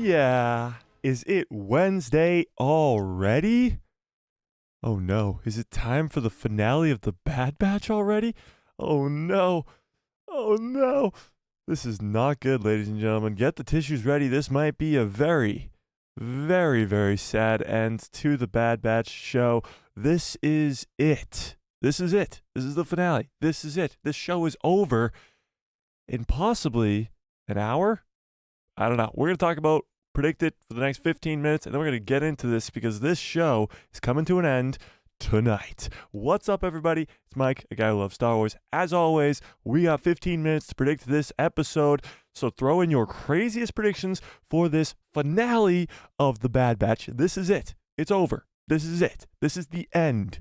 yeah. Is it Wednesday already? Oh no, is it time for the finale of the Bad Batch already? Oh no. Oh no. This is not good, ladies and gentlemen. Get the tissues ready. This might be a very, very, very sad end to the Bad Batch show. This is it. This is it. This is the finale. This is it. This show is over in possibly an hour? I don't know. We're going to talk about, predict it for the next 15 minutes, and then we're going to get into this because this show is coming to an end tonight. What's up, everybody? It's Mike, a guy who loves Star Wars. As always, we got 15 minutes to predict this episode, so throw in your craziest predictions for this finale of the Bad Batch. This is it. It's over. This is it. This is the end.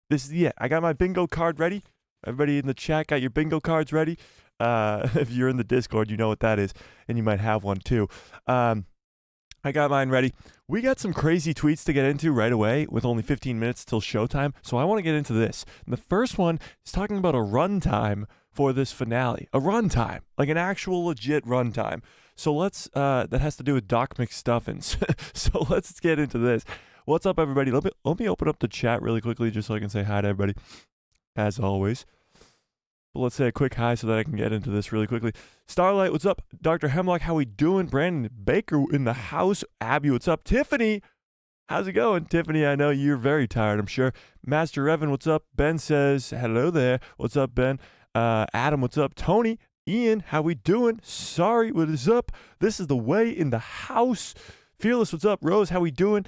This is the end. I got my bingo card ready. Everybody in the chat got your bingo cards ready. If you're in the Discord, you know what that is, and you might have one too. I got mine ready. We got some crazy tweets to get into right away with only 15 minutes till showtime, so I want to get into this. And the first one is talking about a runtime for this finale. A runtime, like an actual legit runtime. So let's, that has to do with Doc McStuffins. So let's get into this. What's up, everybody? Let me open up the chat really quickly just so I can say hi to everybody, as always. But let's say a quick hi so that I can get into this really quickly. Starlight, what's up? Dr. Hemlock, how we doing? Brandon Baker in the house. Abby, what's up? Tiffany, how's it going? Tiffany, I know you're very tired, I'm sure. Master Evan, what's up? Ben says, hello there. What's up, Ben? Adam, what's up? Tony, Ian, how we doing? Sorry, what is up? This is the way in the house. Fearless, what's up? Rose, how we doing?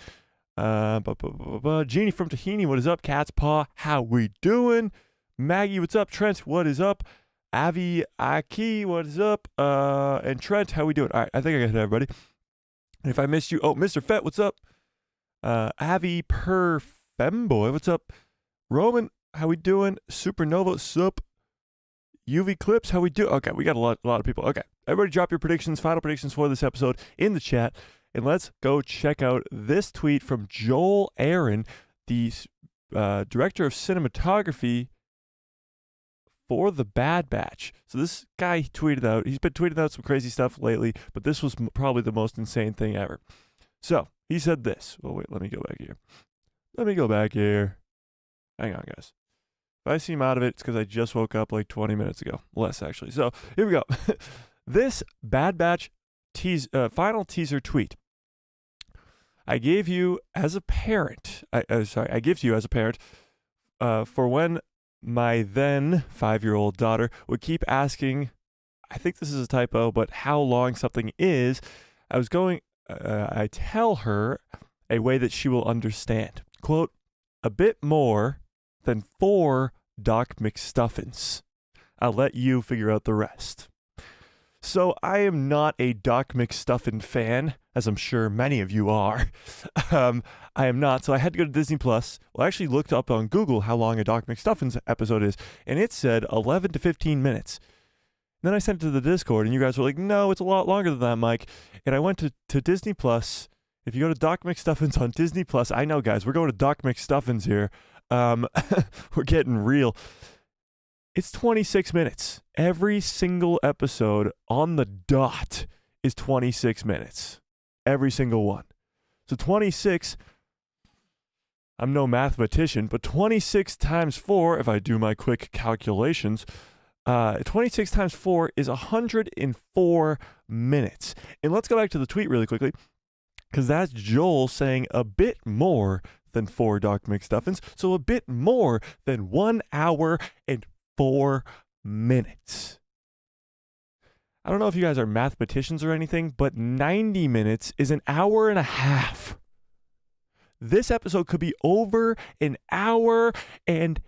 Jeannie from Tahini, what is up? Cat's Paw, how we doing? Maggie, what's up? Trent, what is up? Avi Aki, what is up? And Trent, how we doing? All right, I think I got it, everybody. And if I missed you, oh, Mr. Fett, what's up? Avi Per Femboy, what's up? Roman, how we doing? Supernova, sup? UV Clips, how we do? Okay, we got a lot of people. Okay, everybody drop your predictions, final predictions for this episode in the chat. And let's go check out this tweet from Joel Aaron, the director of cinematography for the Bad Batch. So this guy tweeted out, he's been tweeting out some crazy stuff lately, but this was probably the most insane thing ever. So he said this. Oh wait, let me go back here. Hang on, guys. If I seem out of it, it's because I just woke up like 20 minutes ago. Less, actually. So here we go. This Bad Batch final teaser tweet. I gave you as a parent, I give to you as a parent for when my then 5-year-old daughter would keep asking, I think this is a typo, but how long something is. I tell her a way that she will understand. Quote, a bit more than 4 Doc McStuffins. I'll let you figure out the rest. So I am not a Doc McStuffin fan, as I'm sure many of you are. I am not, so I had to go to Disney+. Well, I actually looked up on Google how long a Doc McStuffins episode is, and it said 11 to 15 minutes. Then I sent it to the Discord, and you guys were like, no, it's a lot longer than that, Mike. And I went to Disney+. If you go to Doc McStuffins on Disney+, I know, guys, we're going to Doc McStuffins here. We're getting real. It's 26 minutes. Every single episode on the dot is 26 minutes. Every single one. So 26, I'm no mathematician, but 26 times 4, if I do my quick calculations, 26 times 4 is 104 minutes. And let's go back to the tweet really quickly, because that's Joel saying a bit more than 4 Doc McStuffins, so a bit more than 1 hour and 4 minutes. I don't know if you guys are mathematicians or anything, but 90 minutes is an hour and a half. This episode could be over an hour and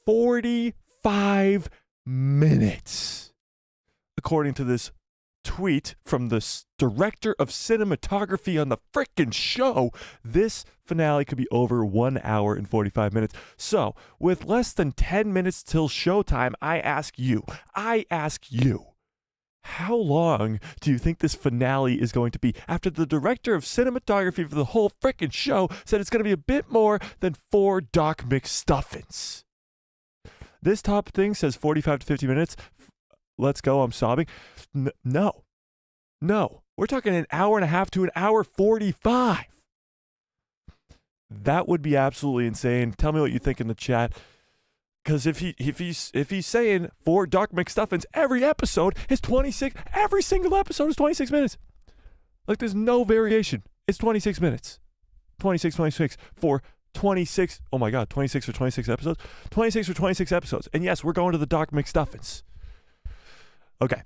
45 minutes. According to this tweet from the director of cinematography on the frickin' show, this finale could be over 1 hour and 45 minutes. So, with less than 10 minutes till showtime, I ask you, how long do you think this finale is going to be after the director of cinematography for the whole frickin' show said it's going to be a bit more than 4 Doc McStuffins? This top thing says 45 to 50 minutes. Let's go, I'm sobbing. No. We're talking an hour and a half to an hour 45. That would be absolutely insane. Tell me what you think in the chat. Because if he's saying for Doc McStuffins, every episode is 26, every single episode is 26 minutes. Like there's no variation. It's 26 minutes. 26 for 26. Oh my God, 26 or 26 episodes? 26 or 26 episodes. And yes, we're going to the Doc McStuffins. Okay.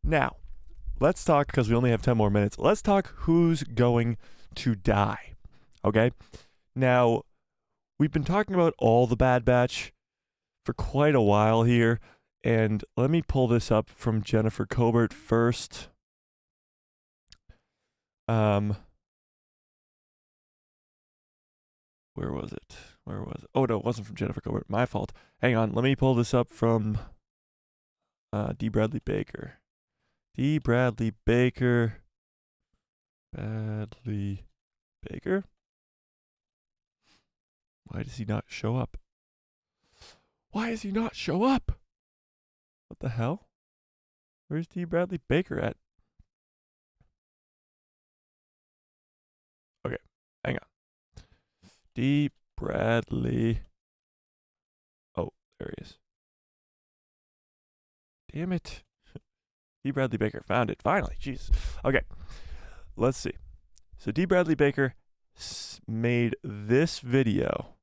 Now, let's talk, because we only have 10 more minutes. Let's talk who's going to die. Okay? Now, we've been talking about all the Bad Batch for quite a while here. And let me pull this up from Jennifer Cobert first. Where was it? Oh, no, it wasn't from Jennifer Cobert. My fault. Hang on. Let me pull this up from D. Bradley Baker. D. Bradley Baker. Bradley Baker? Why does he not show up? Why does he not show up? What the hell? Where's D. Bradley Baker at? Okay, hang on. D. Bradley. Oh, there he is. Damn it. D. Bradley Baker. Found it. Finally. Jeez. Okay. Let's see. So D. Bradley Baker made this video.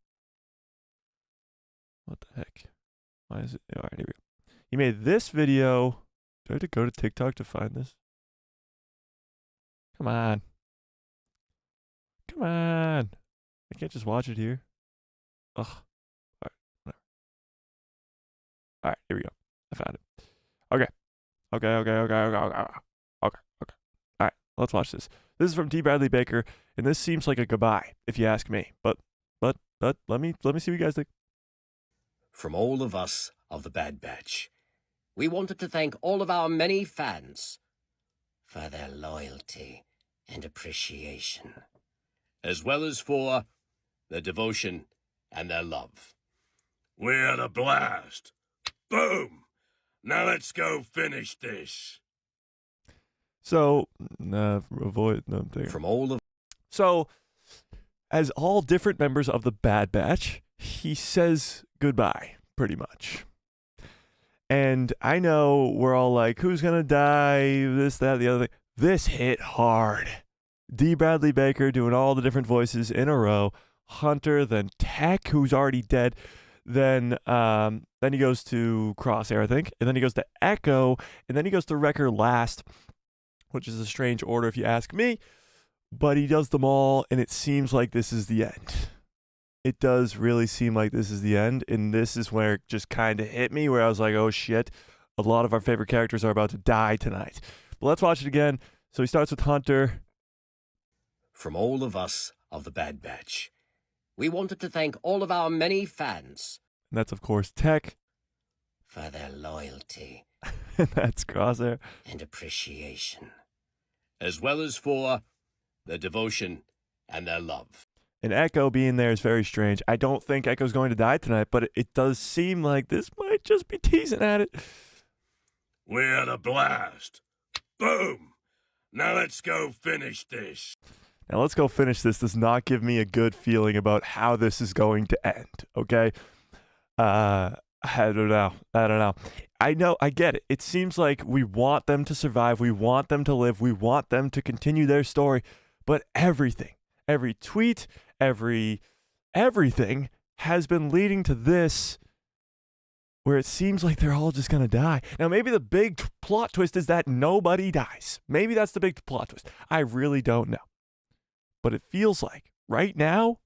What the heck? Why is it? All right, here we go. He made this video. Do I have to go to TikTok to find this? Come on. Come on. I can't just watch it here. Ugh. All right. Whatever. All right, here we go. I found it. Okay. Okay. All right, let's watch this. This is from D. Bradley Baker, and this seems like a goodbye, if you ask me. But let me see what you guys think. From all of us of the Bad Batch, we wanted to thank all of our many fans for their loyalty and appreciation, as well as for their devotion and their love. We had a blast. Boom! Now let's go finish this. So, avoid them there. From all of... So, as all different members of the Bad Batch, he says goodbye, pretty much. And I know we're all like, who's gonna die, this, that, the other thing. This hit hard. D. Bradley Baker doing all the different voices in a row. Hunter, then Tech, who's already dead. Then he goes to Crosshair, I think. And then he goes to Echo. And then he goes to Wrecker last, which is a strange order if you ask me. But he does them all, and it seems like this is the end. It does really seem like this is the end. And this is where it just kind of hit me, where I was like, oh shit, a lot of our favorite characters are about to die tonight. But let's watch it again. So he starts with Hunter. From all of us of the Bad Batch, we wanted to thank all of our many fans. And that's, of course, Tech. For their loyalty. And that's Crosshair. And appreciation. As well as for their devotion and their love. And Echo being there is very strange. I don't think Echo's going to die tonight, but it does seem like this might just be teasing at it. We had a blast. Boom! Now let's go finish this. Now let's go finish this. Does not give me a good feeling about how this is going to end, okay? I don't know. I know, I get it. It seems like we want them to survive. We want them to live. We want them to continue their story. But everything, every tweet, everything has been leading to this, where it seems like they're all just going to die. Now, maybe the big plot twist is that nobody dies. Maybe that's the big plot twist. I really don't know. But it feels like, right now,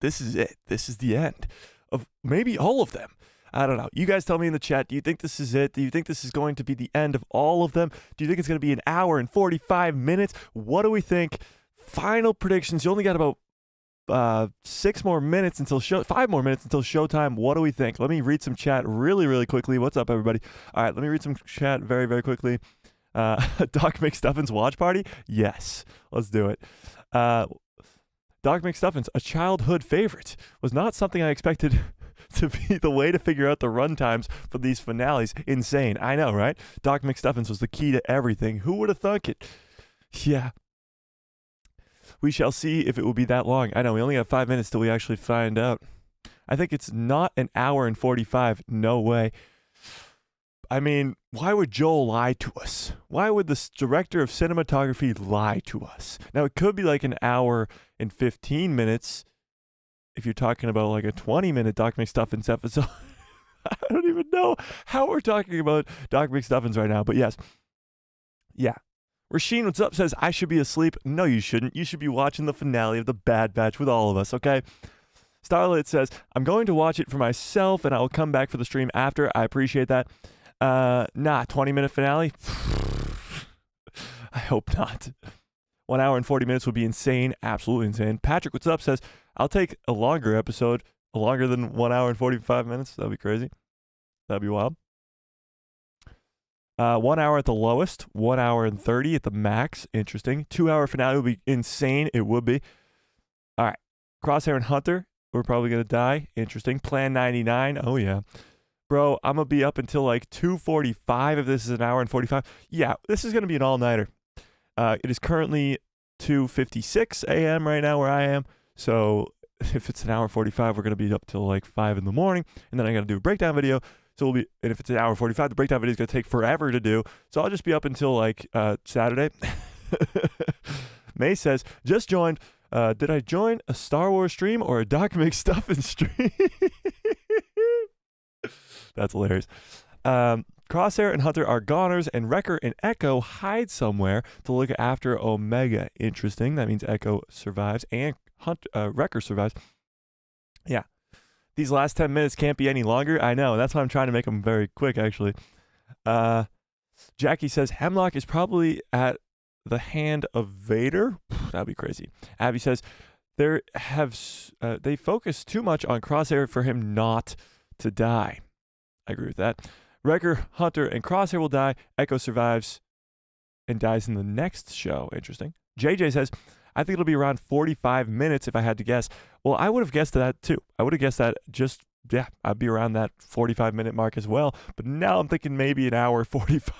this is it. This is the end of maybe all of them. I don't know. You guys tell me in the chat, do you think this is it? Do you think this is going to be the end of all of them? Do you think it's going to be an hour and 45 minutes? What do we think? Final predictions. You only got about 5 more minutes until showtime. What do we think? Let me read some chat really quickly. What's up, everybody? All right, let me read some chat very quickly. Doc McStuffins watch party? Yes, let's do it. Doc McStuffins, a childhood favorite, was not something I expected to be the way to figure out the runtimes for these finales. Insane. I know, right? Doc McStuffins was the key to everything. Who would have thunk it? Yeah. We shall see if it will be that long. I know, we only have 5 minutes till we actually find out. I think it's not an hour and 45. No way. I mean, why would Joel lie to us? Why would the director of cinematography lie to us? Now, it could be like an hour and 15 minutes if you're talking about like a 20-minute Doc McStuffins episode. I don't even know how we're talking about Doc McStuffins right now, but yes. Yeah. Rasheen, what's up, says, I should be asleep. No, you shouldn't. You should be watching the finale of The Bad Batch with all of us, okay? Starlit says, I'm going to watch it for myself, and I will come back for the stream after. I appreciate that. 20-minute finale? I hope not. 1 hour and 40 minutes would be insane. Absolutely insane. Patrick, what's up, says, I'll take a longer episode. Longer than 1 hour and 45 minutes. That'd be crazy. That'd be wild. 1 hour at the lowest, 1 hour and 30 at the max. Interesting. 2 hour finale would be insane. It would be. All right. Crosshair and Hunter, we're probably going to die. Interesting. Plan 99. Oh, yeah. Bro, I'm going to be up until like 2:45 if this is an hour and 45. Yeah, this is going to be an all-nighter. It is currently 2:56 a.m. right now where I am. So if it's an hour and 45, we're going to be up till like 5 in the morning. And then I got to do a breakdown video. So we'll be, and if it's an hour and 45, the breakdown video is going to take forever to do. So I'll just be up until like Saturday. May says, just joined. Did I join a Star Wars stream or a Doc McStuffins stream? That's hilarious. Crosshair and Hunter are goners, and Wrecker and Echo hide somewhere to look after Omega. Interesting. That means Echo survives and Wrecker survives. Yeah. These last 10 minutes can't be any longer. I know. That's why I'm trying to make them very quick, actually. Jackie says, Hemlock is probably at the hand of Vader. That'd be crazy. Abby says, they focus too much on Crosshair for him not to die. I agree with that. Wrecker, Hunter, and Crosshair will die. Echo survives and dies in the next show. Interesting. JJ says, I think it'll be around 45 minutes if I had to guess. Well, I would have guessed that too. I would have guessed that I'd be around that 45-minute mark as well. But now I'm thinking maybe an hour 45.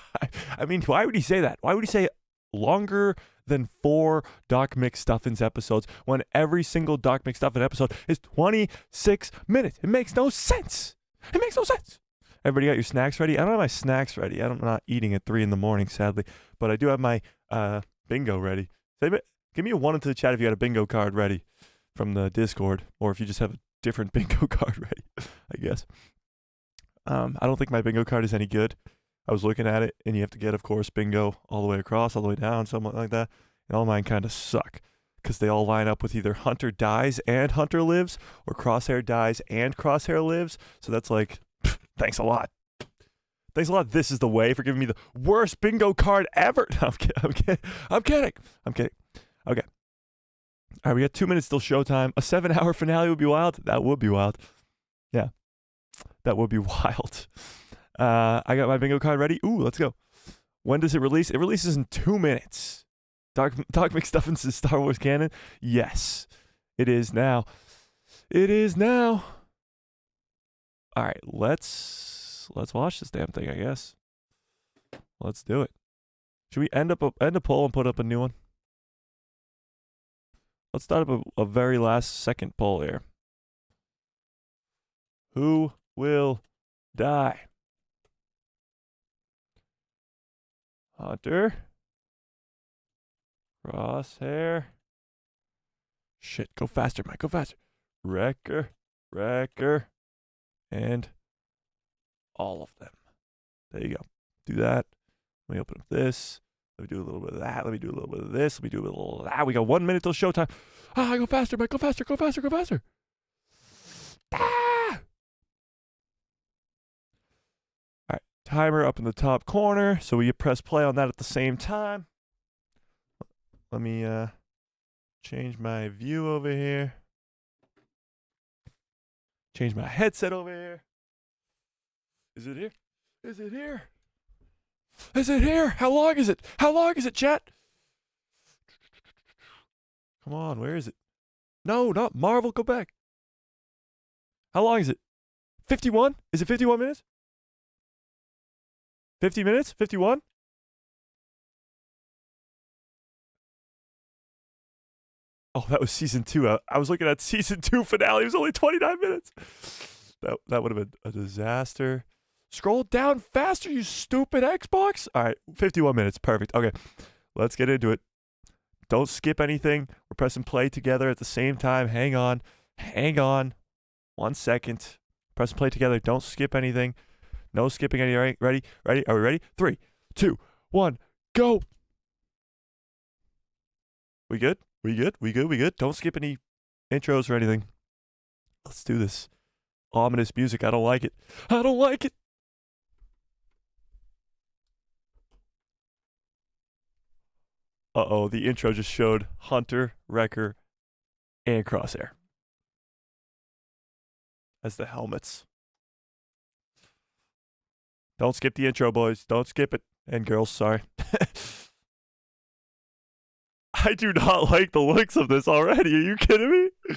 I mean, why would he say that? Why would he say longer than 4 Doc McStuffins episodes when every single Doc McStuffins episode is 26 minutes? It makes no sense. It makes no sense. Everybody got your snacks ready? I don't have my snacks ready. I'm not eating at 3 in the morning, sadly. But I do have my bingo ready. Give me a 1 into the chat if you got a bingo card ready from the Discord, or if you just have a different bingo card ready, I guess. I don't think my bingo card is any good. I was looking at it, and you have to get, of course, bingo all the way across, all the way down, something like that. And all mine kind of suck because they all line up with either Hunter dies and Hunter lives, or Crosshair dies and Crosshair lives. So that's like, thanks a lot. Thanks a lot. This is the way for giving me the worst bingo card ever. No, I'm kidding. Okay. All right, we got 2 minutes till showtime. A 7-hour finale would be wild. That would be wild. Yeah, that would be wild. I got my bingo card ready. Ooh, let's go. When does it release? It releases in 2 minutes. Doc McStuffins' Star Wars canon? Yes, it is now. It is now. All right, let's watch this damn thing, I guess. Let's do it. Should we end a poll and put up a new one? Let's start up a very last second poll here. Who will die? Hunter? Crosshair? Shit, go faster, Mike, go faster. Wrecker, and all of them. There you go. Do that. Let me open up this. Let me do a little bit of that. Let me do a little bit of this. Let me do a little of that. We got 1 minute till showtime. Go faster, Mike. Go faster. Ah! All right. Timer up in the top corner. So we press play on that at the same time. Let me change my view over here. Change my headset over here. Is it here? Is it here? Is it here? How long is it? How long is it, chat? Come on, where is it? No, not Marvel, go back. How long is it? 51? Is it 51 minutes? 50 minutes? 51? Oh, that was season 2. I was looking at season 2 finale. It was only 29 minutes. That would have been a disaster. Scroll down faster, you stupid Xbox. All right, 51 minutes. Perfect. Okay, let's get into it. Don't skip anything. We're pressing play together at the same time. Hang on. Hang on. 1 second. Press play together. Don't skip anything. No skipping any. Ready? Ready? Are we ready? 3, 2, 1, go. We good? We good? We good? We good? Don't skip any intros or anything. Let's do this. Ominous music. I don't like it. I don't like it. Uh-oh, the intro just showed Hunter, Wrecker, and Crosshair as the helmets. Don't skip the intro, boys. Don't skip it. And girls, sorry. I do not like the looks of this already. Are you kidding me?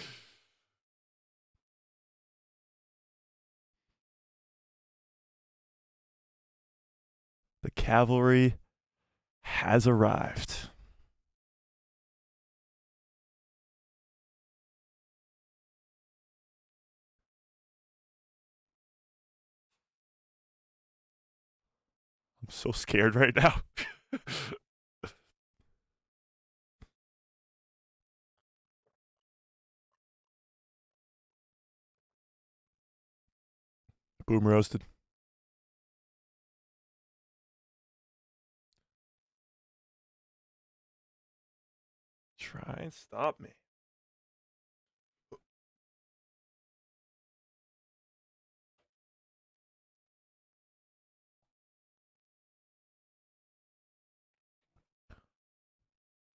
The cavalry has arrived. I'm so scared right now. Boom roasted. Try and stop me.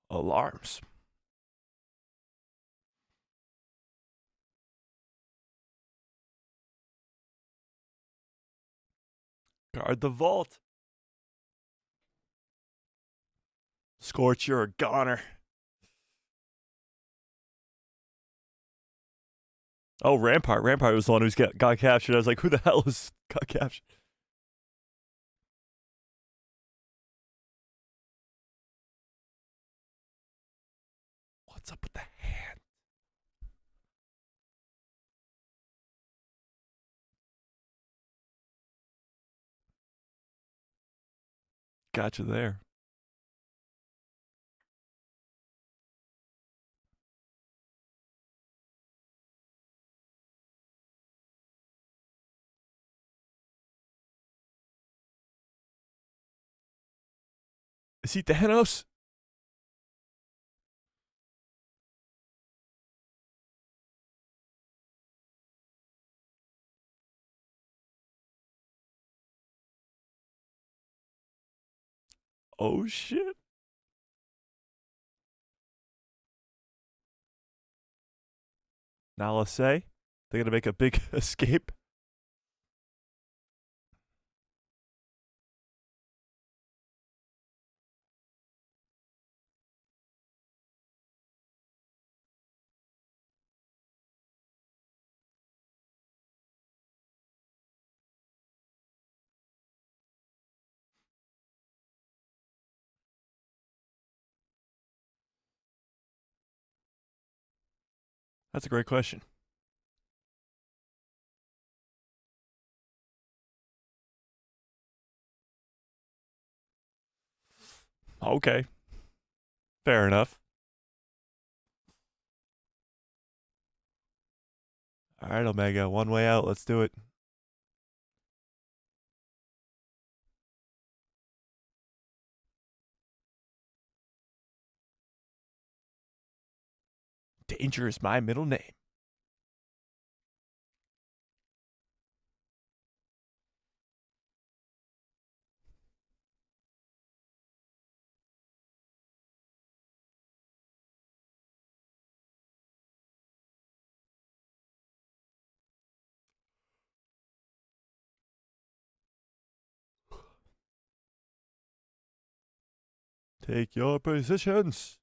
Alarms. Guard the vault. Scorch, you're a goner. Oh, Rampart. Rampart was the one who got captured. I was like, who the hell got captured? What's up with the hand? Gotcha there. Is he Thanos? Oh, shit. Now let's say they're going to make a big escape. That's a great question. Okay. Fair enough. All right, Omega. One way out. Let's do it. Danger is my middle name. Take your positions.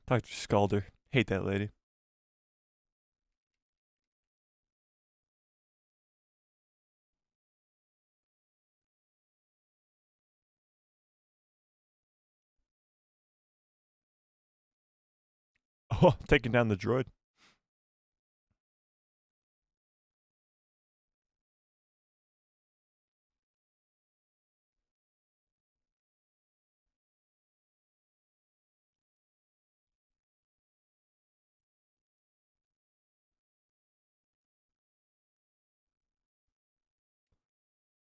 Dr. Scalder. Hate that lady. Oh, taking down the droid.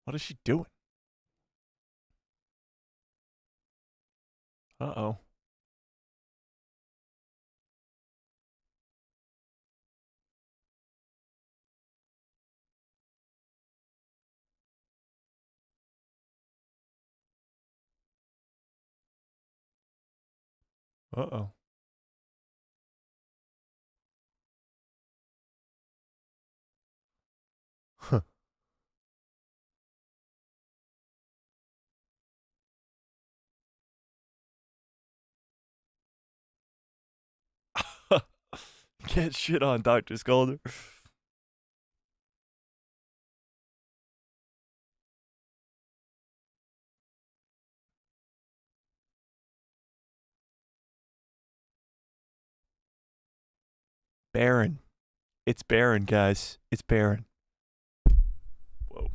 What is she doing? Uh-oh. Uh-oh. Huh. Get shit on, Dr. Scolder. Baron. It's Baron, guys. It's Baron. Whoa.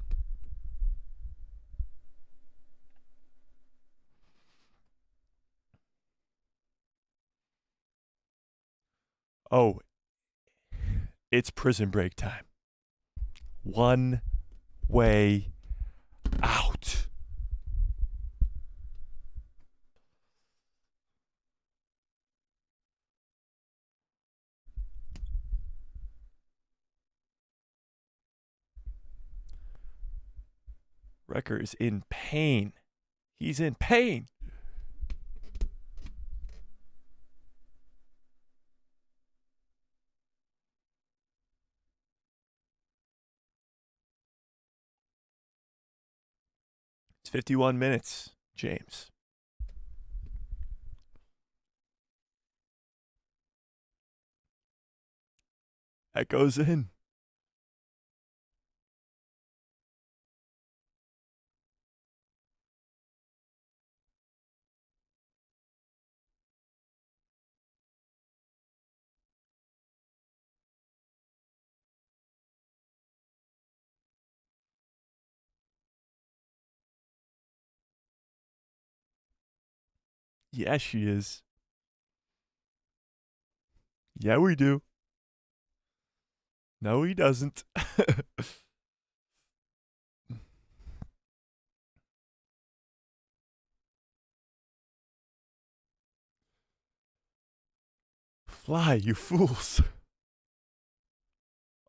Oh, it's prison break time. One way out. Wrecker is in pain. He's in pain. It's 51 minutes, James. That goes in. Yeah, she is. Yeah, we do. No, he doesn't. Fly, you fools.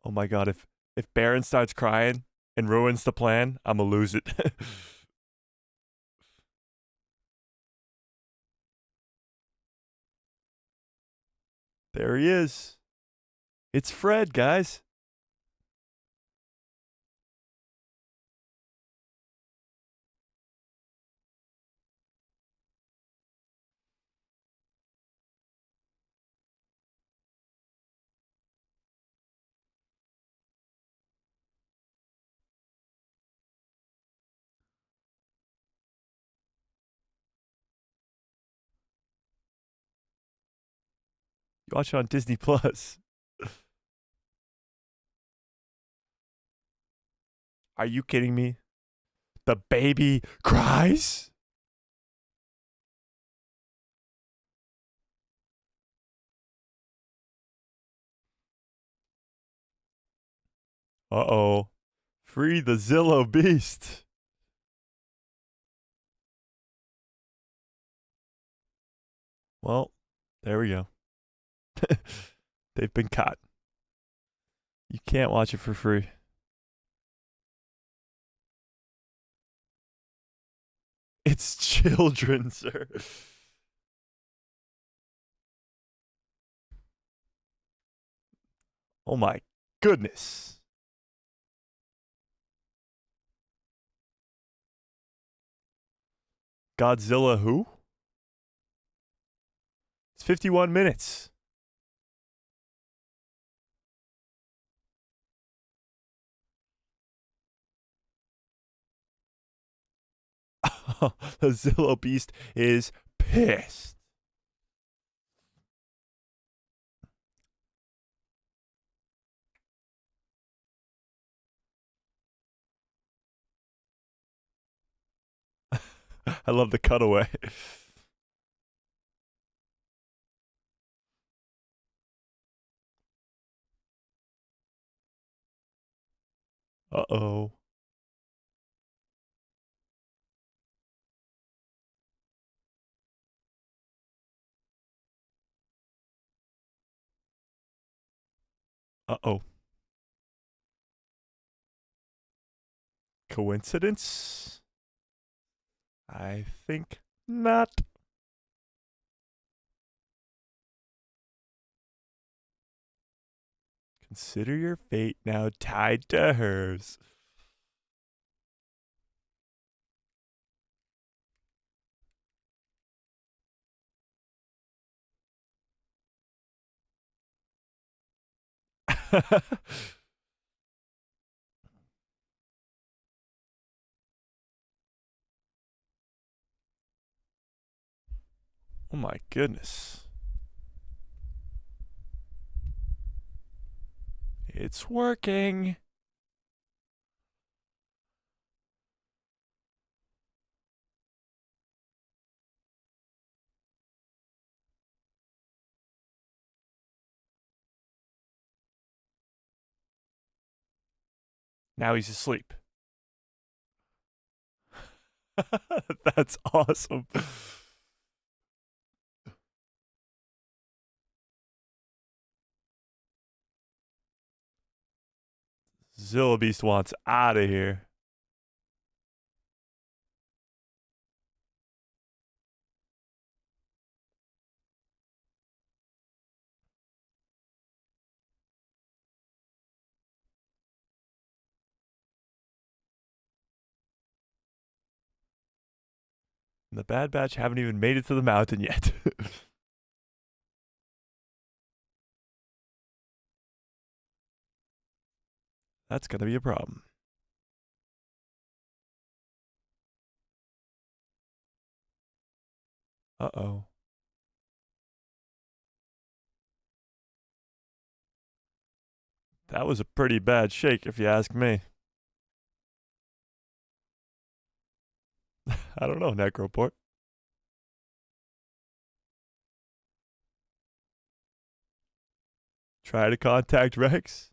Oh my god, if Baron starts crying and ruins the plan, I'ma lose it. There he is. It's Fred, guys. You watch it on Disney Plus. Are you kidding me? The baby cries? Uh-oh. Free the Zillow beast. Well, there we go. They've been caught. You can't watch it for free. It's children, sir. Oh my goodness. Godzilla who? It's 51 minutes. The Zillow Beast is pissed. I love the cutaway. Uh-oh. Uh-oh. Coincidence? I think not. Consider your fate now tied to hers. Oh my goodness. It's working. Now he's asleep. That's awesome. Zilla Beast wants out of here. And the Bad Batch haven't even made it to the mountain yet. That's gonna be a problem. Uh-oh. That was a pretty bad shake, if you ask me. I don't know, Necroport. Try to contact Rex.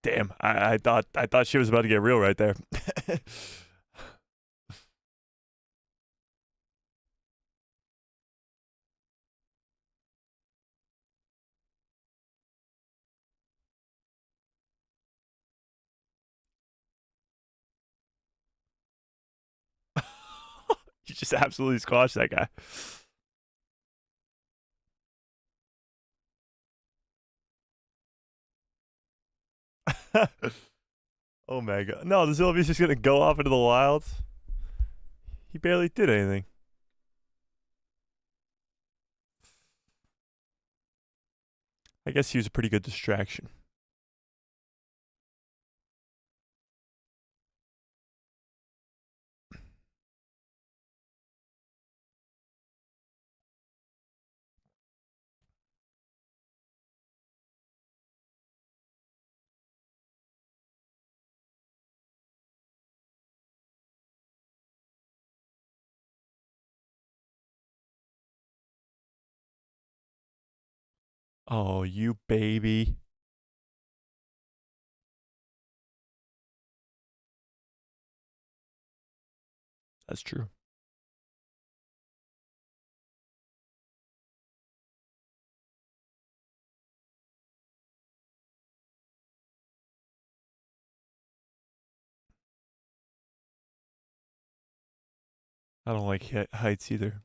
Damn, I thought she was about to get real right there. You just absolutely squashed that guy. Oh my god. No, the Zillibee's just gonna go off into the wilds. He barely did anything. I guess he was a pretty good distraction. Oh, you baby. That's true. I don't like heights either.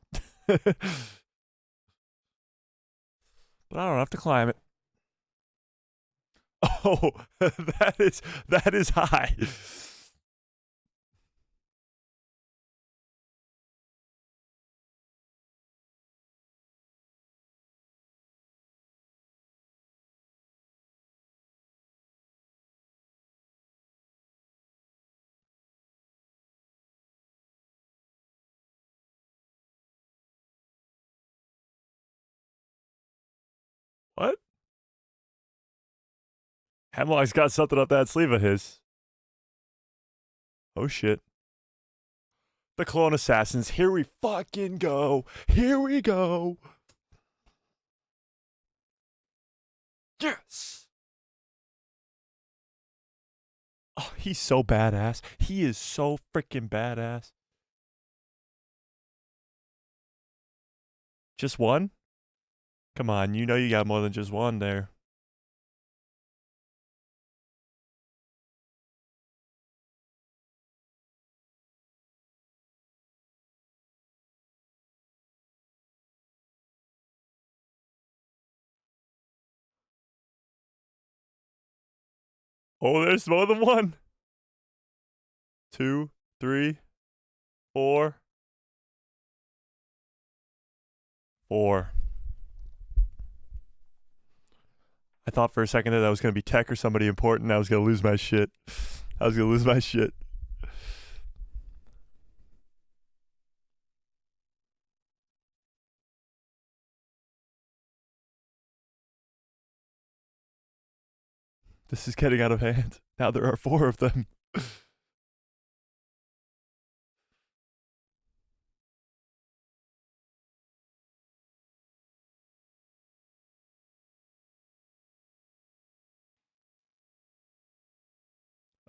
But I don't have to climb it. Oh, that is high. What? Hemlock's got something up that sleeve of his. Oh shit. The clone assassins. Here we fucking go. Here we go. Yes. Oh, he's so badass. He is so freaking badass. Just one? Come on, you know you got more than just one there. Oh, there's more than one. 2, 3, 4. 4. I thought for a second that was going to be Tech or somebody important. I was going to lose my shit. I was going to lose my shit. This is getting out of hand. Now there are 4 of them.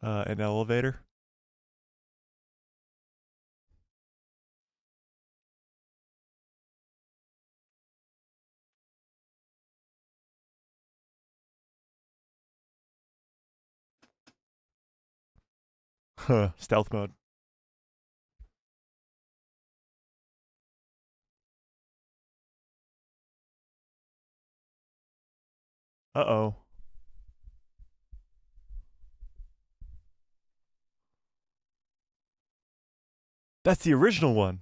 An elevator. Huh. Stealth mode. Uh-oh. That's the original one.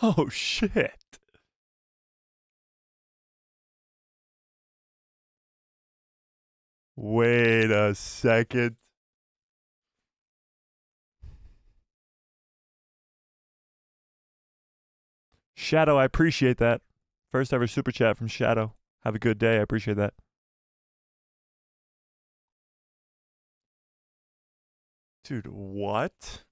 Oh, shit. Wait a second. Shadow, I appreciate that. First ever super chat from Shadow. Have a good day. I appreciate that. Dude, what?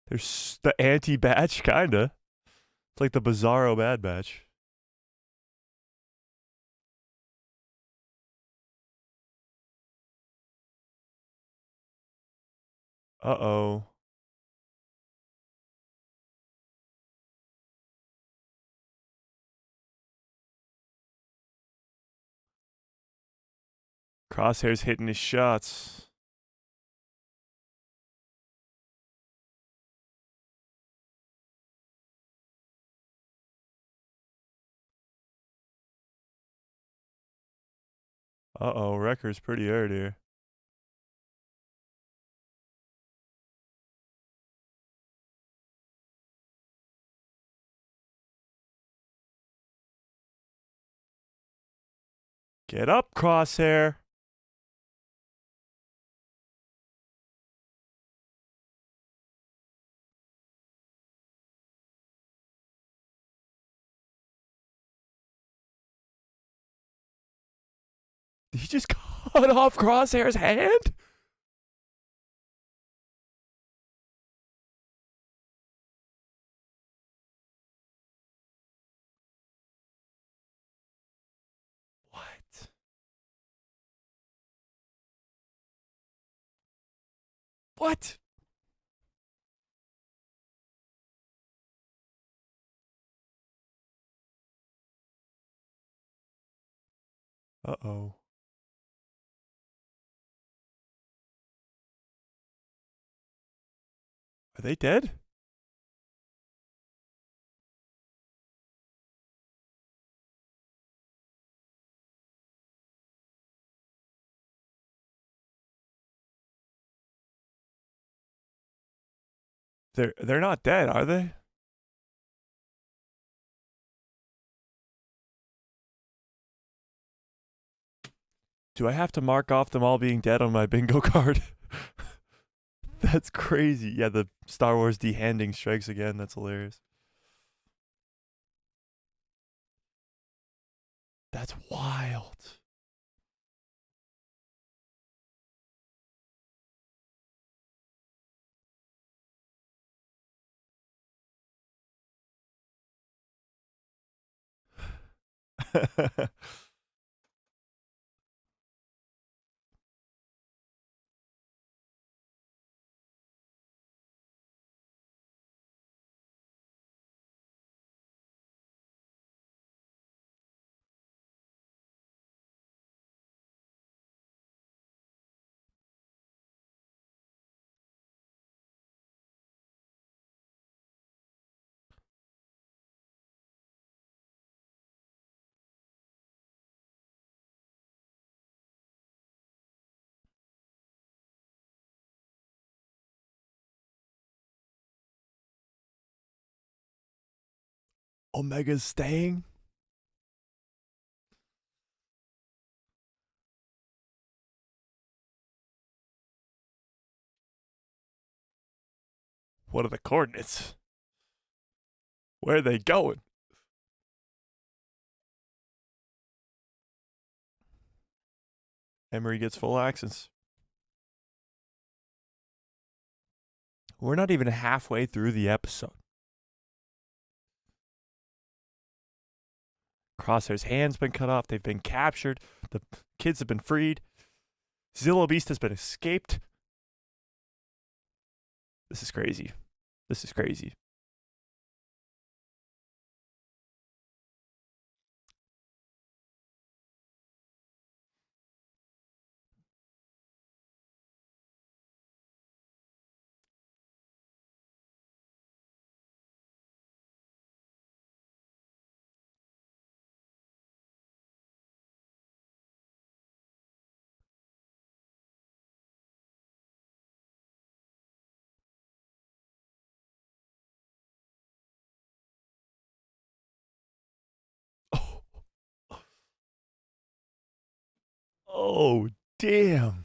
There's the anti-batch, kinda. It's like the Bizarro Bad Batch. Uh-oh. Crosshair's hitting his shots. Uh-oh, Wrecker's pretty hurt here. Get up, Crosshair. He just cut off Crosshair's hand? What? What? Uh-oh. Are they dead? They're not dead, are they? Do I have to mark off them all being dead on my bingo card? That's crazy. Yeah, the Star Wars dehanding strikes again. That's hilarious. That's wild. Omega's staying? What are the coordinates? Where are they going? Emery gets full access. We're not even halfway through the episode. Crosshair's hand's been cut off. They've been captured. The kids have been freed. Zillow Beast has been escaped. This is crazy. This is crazy. Oh, oh damn.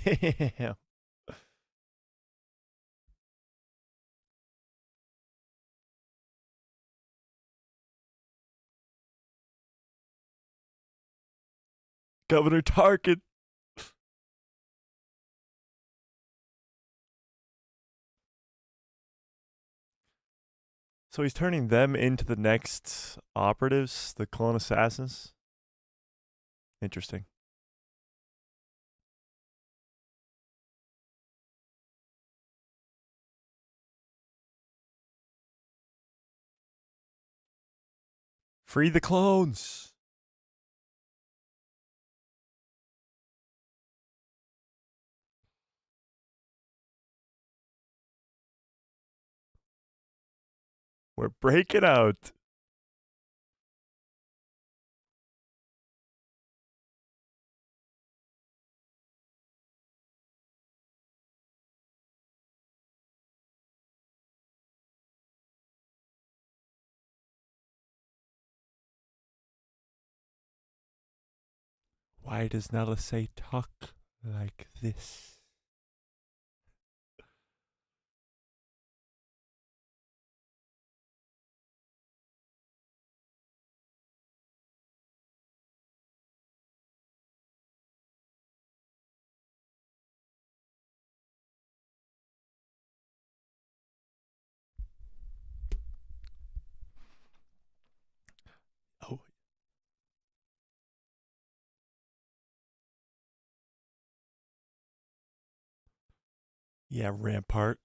Damn. Governor Tarkin. So he's turning them into the next operatives, the clone assassins. Interesting. Free the clones. We're breaking out. Why does Nala say talk like this? Oh, yeah, Rampart.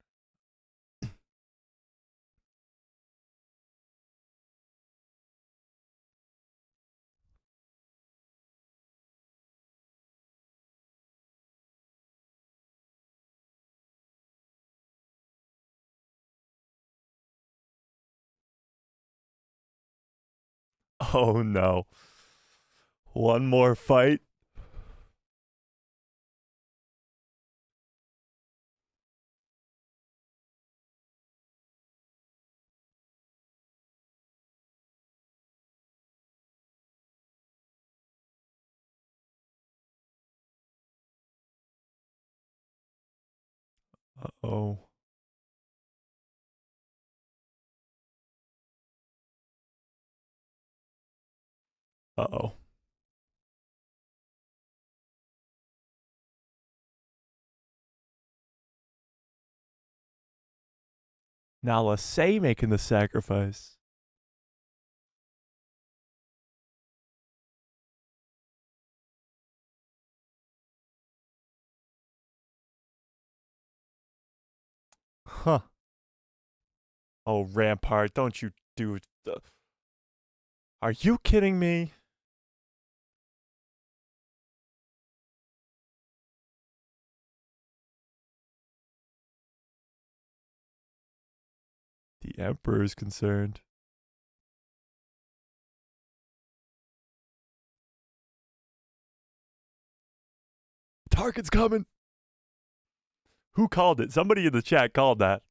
Oh no. One more fight. Uh-oh. Uh-oh. Nala say making the sacrifice. Huh. Oh, Rampart, don't you do... Are you kidding me? The Emperor is concerned. Target's coming. Who called it? Somebody in the chat called that.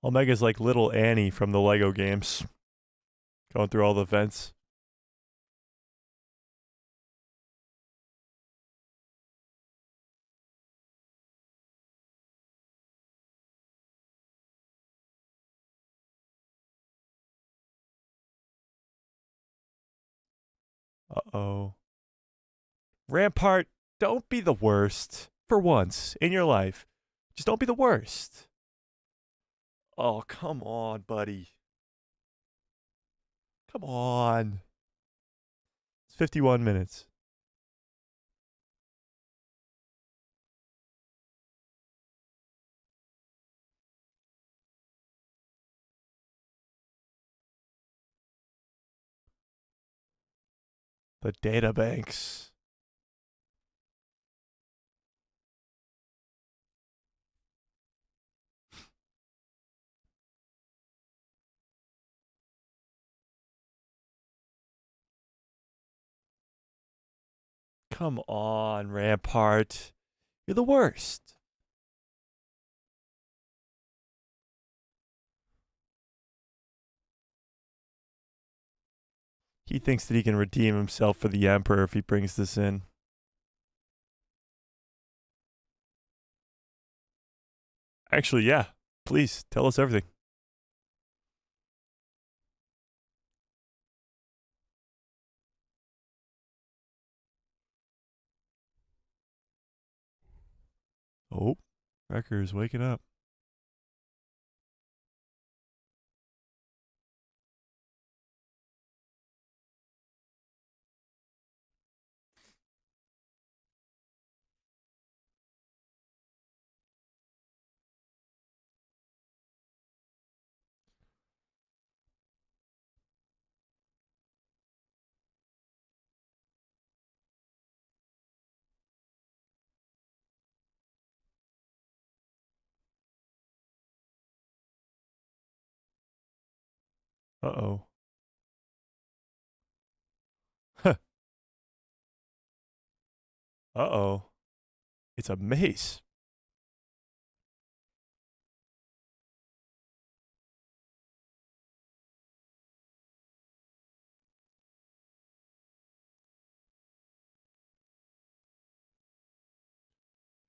Omega's like little Annie from the Lego games. Going through all the vents. Uh-oh. Rampart, don't be the worst. For once in your life. Just don't be the worst. Oh, come on, buddy. Come on. It's 51 minutes. The databanks. Come on, Rampart. You're the worst. He thinks that he can redeem himself for the Emperor if he brings this in. Actually, yeah. Please, tell us everything. Oh, Wrecker's waking up. Uh-oh. Huh. Uh-oh. It's a mace.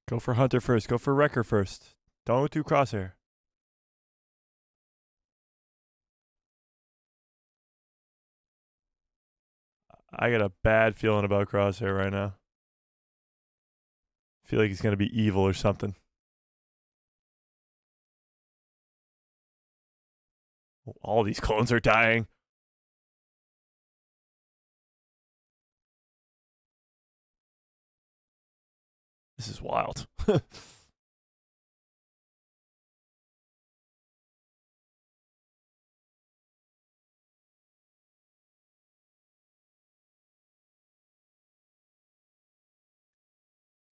Go for Hunter first. Go for Wrecker first. Don't do Crosshair. I got a bad feeling about Crosshair right now. I feel like he's going to be evil or something. All these clones are dying. This is wild.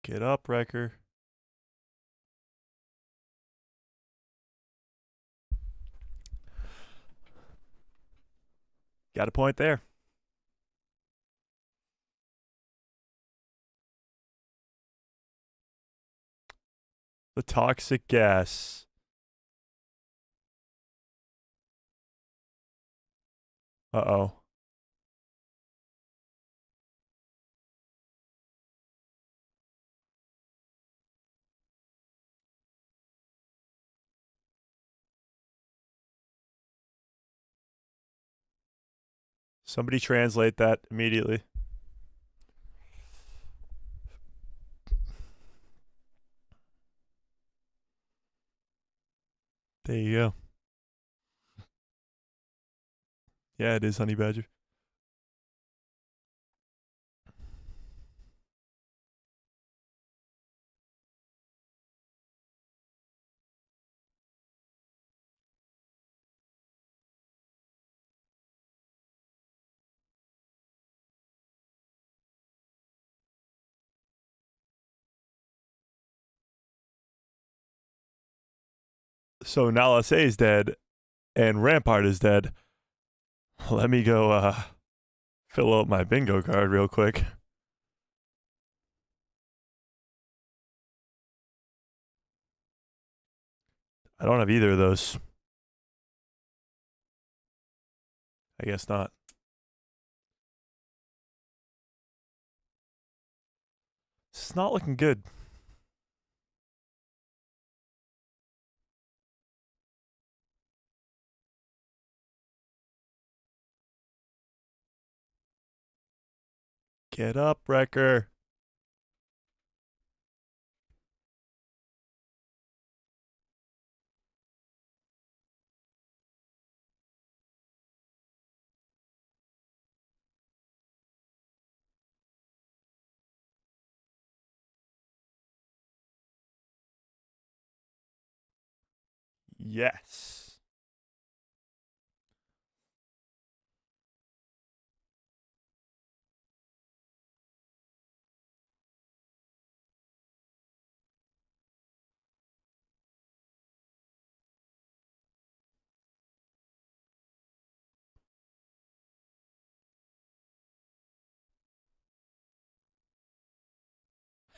Get up, Wrecker. Got a point there. The toxic gas. Uh-oh. Somebody translate that immediately. There you go. Yeah, it is Honey Badger. So Nala Say is dead, and Rampart is dead. Let me go fill out my bingo card real quick. I don't have either of those. I guess not. It's not looking good. Get up, Wrecker. Yes.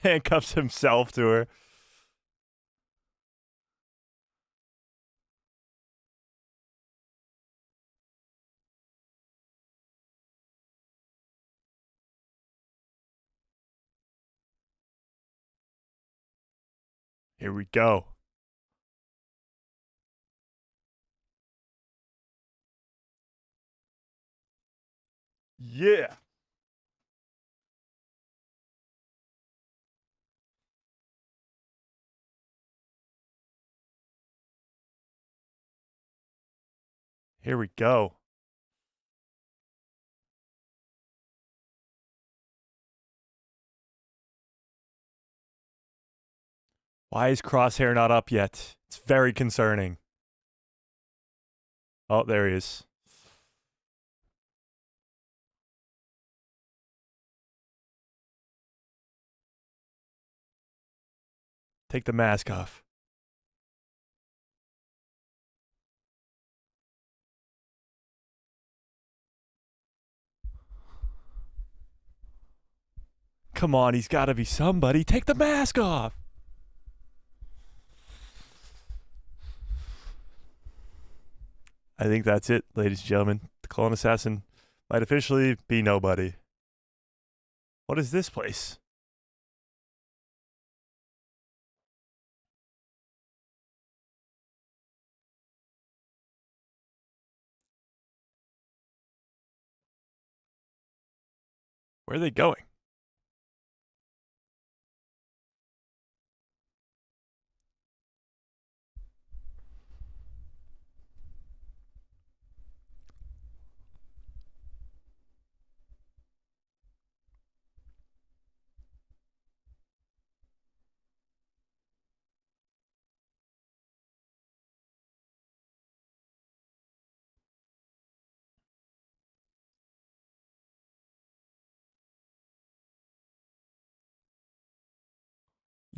Handcuffs himself to her. Here we go. Yeah. Here we go. Why is Crosshair not up yet? It's very concerning. Oh, there he is. Take the mask off. Come on, he's got to be somebody. Take the mask off. I think that's it, ladies and gentlemen. The clone assassin might officially be nobody. What is this place? Where are they going?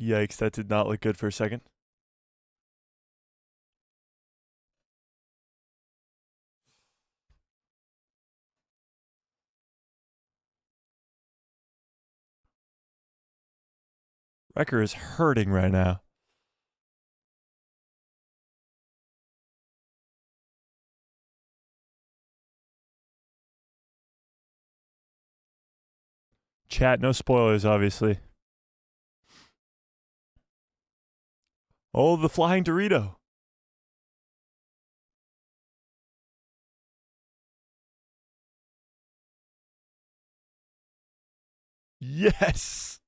Yikes, that did not look good for a second. Wrecker is hurting right now. Chat, no spoilers, obviously. Oh, the flying Dorito. Yes!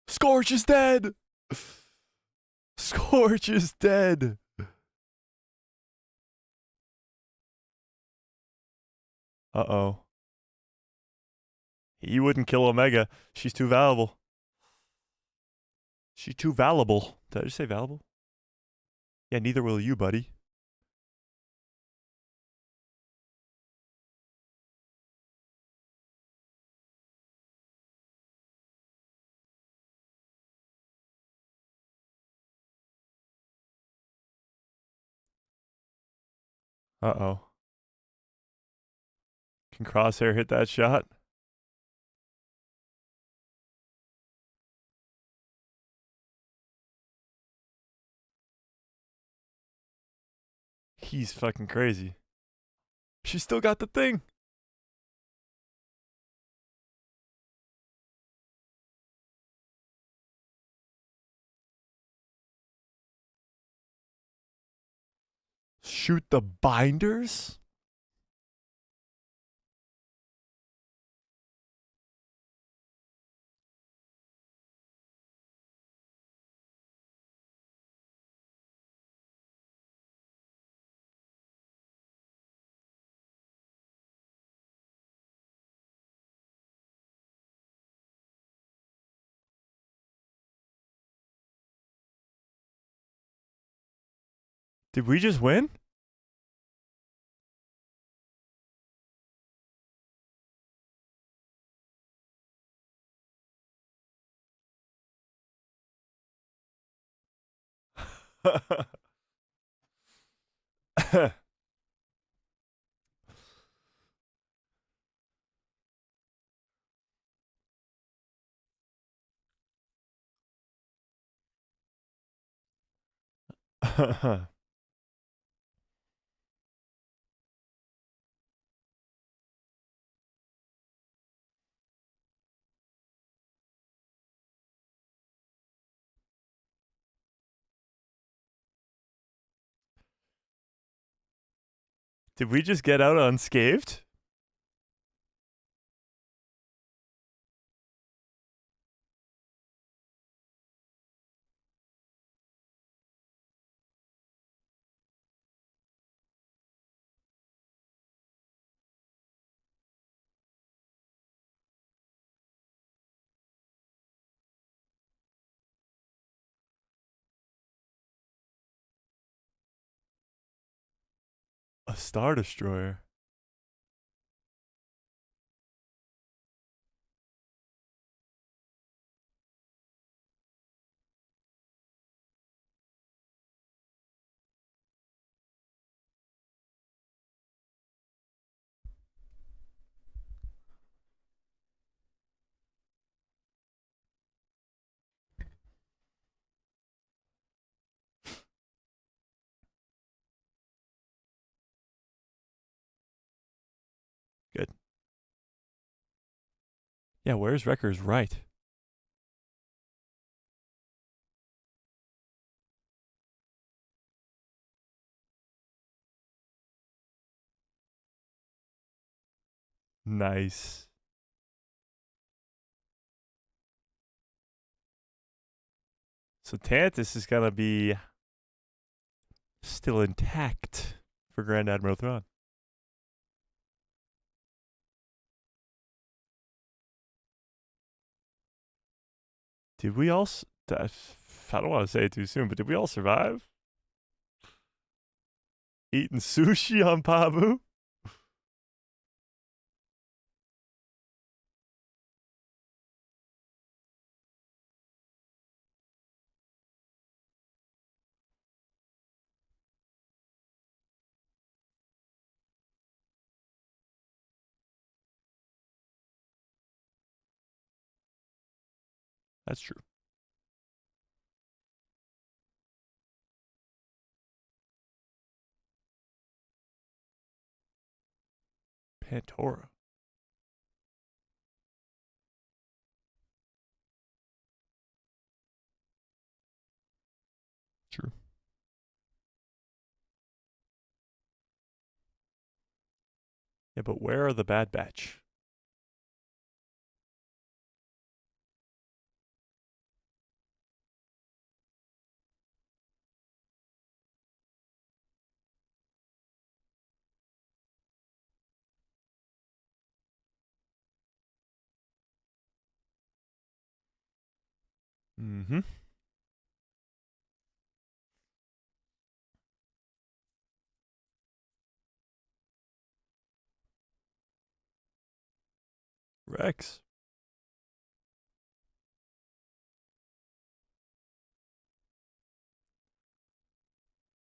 Scorch is dead! Scorch is dead! Uh-oh. He wouldn't kill Omega. She's too valuable. She's too valuable. Did I just say valuable? Yeah, neither will you, buddy. Uh-oh. Can Crosshair hit that shot? He's fucking crazy. She still got the thing. Shoot the binders? Did we just win? Did we just get out unscathed? A Star Destroyer. Yeah, where's Wrecker's right? Nice. So Tantiss is gonna be still intact for Grand Admiral Thrawn. Did we all? I don't want to say it too soon, but did we all survive? Eating sushi on Pabu? That's true. Pantora. True. Yeah, but where are the Bad Batch? Mm-hmm. Rex.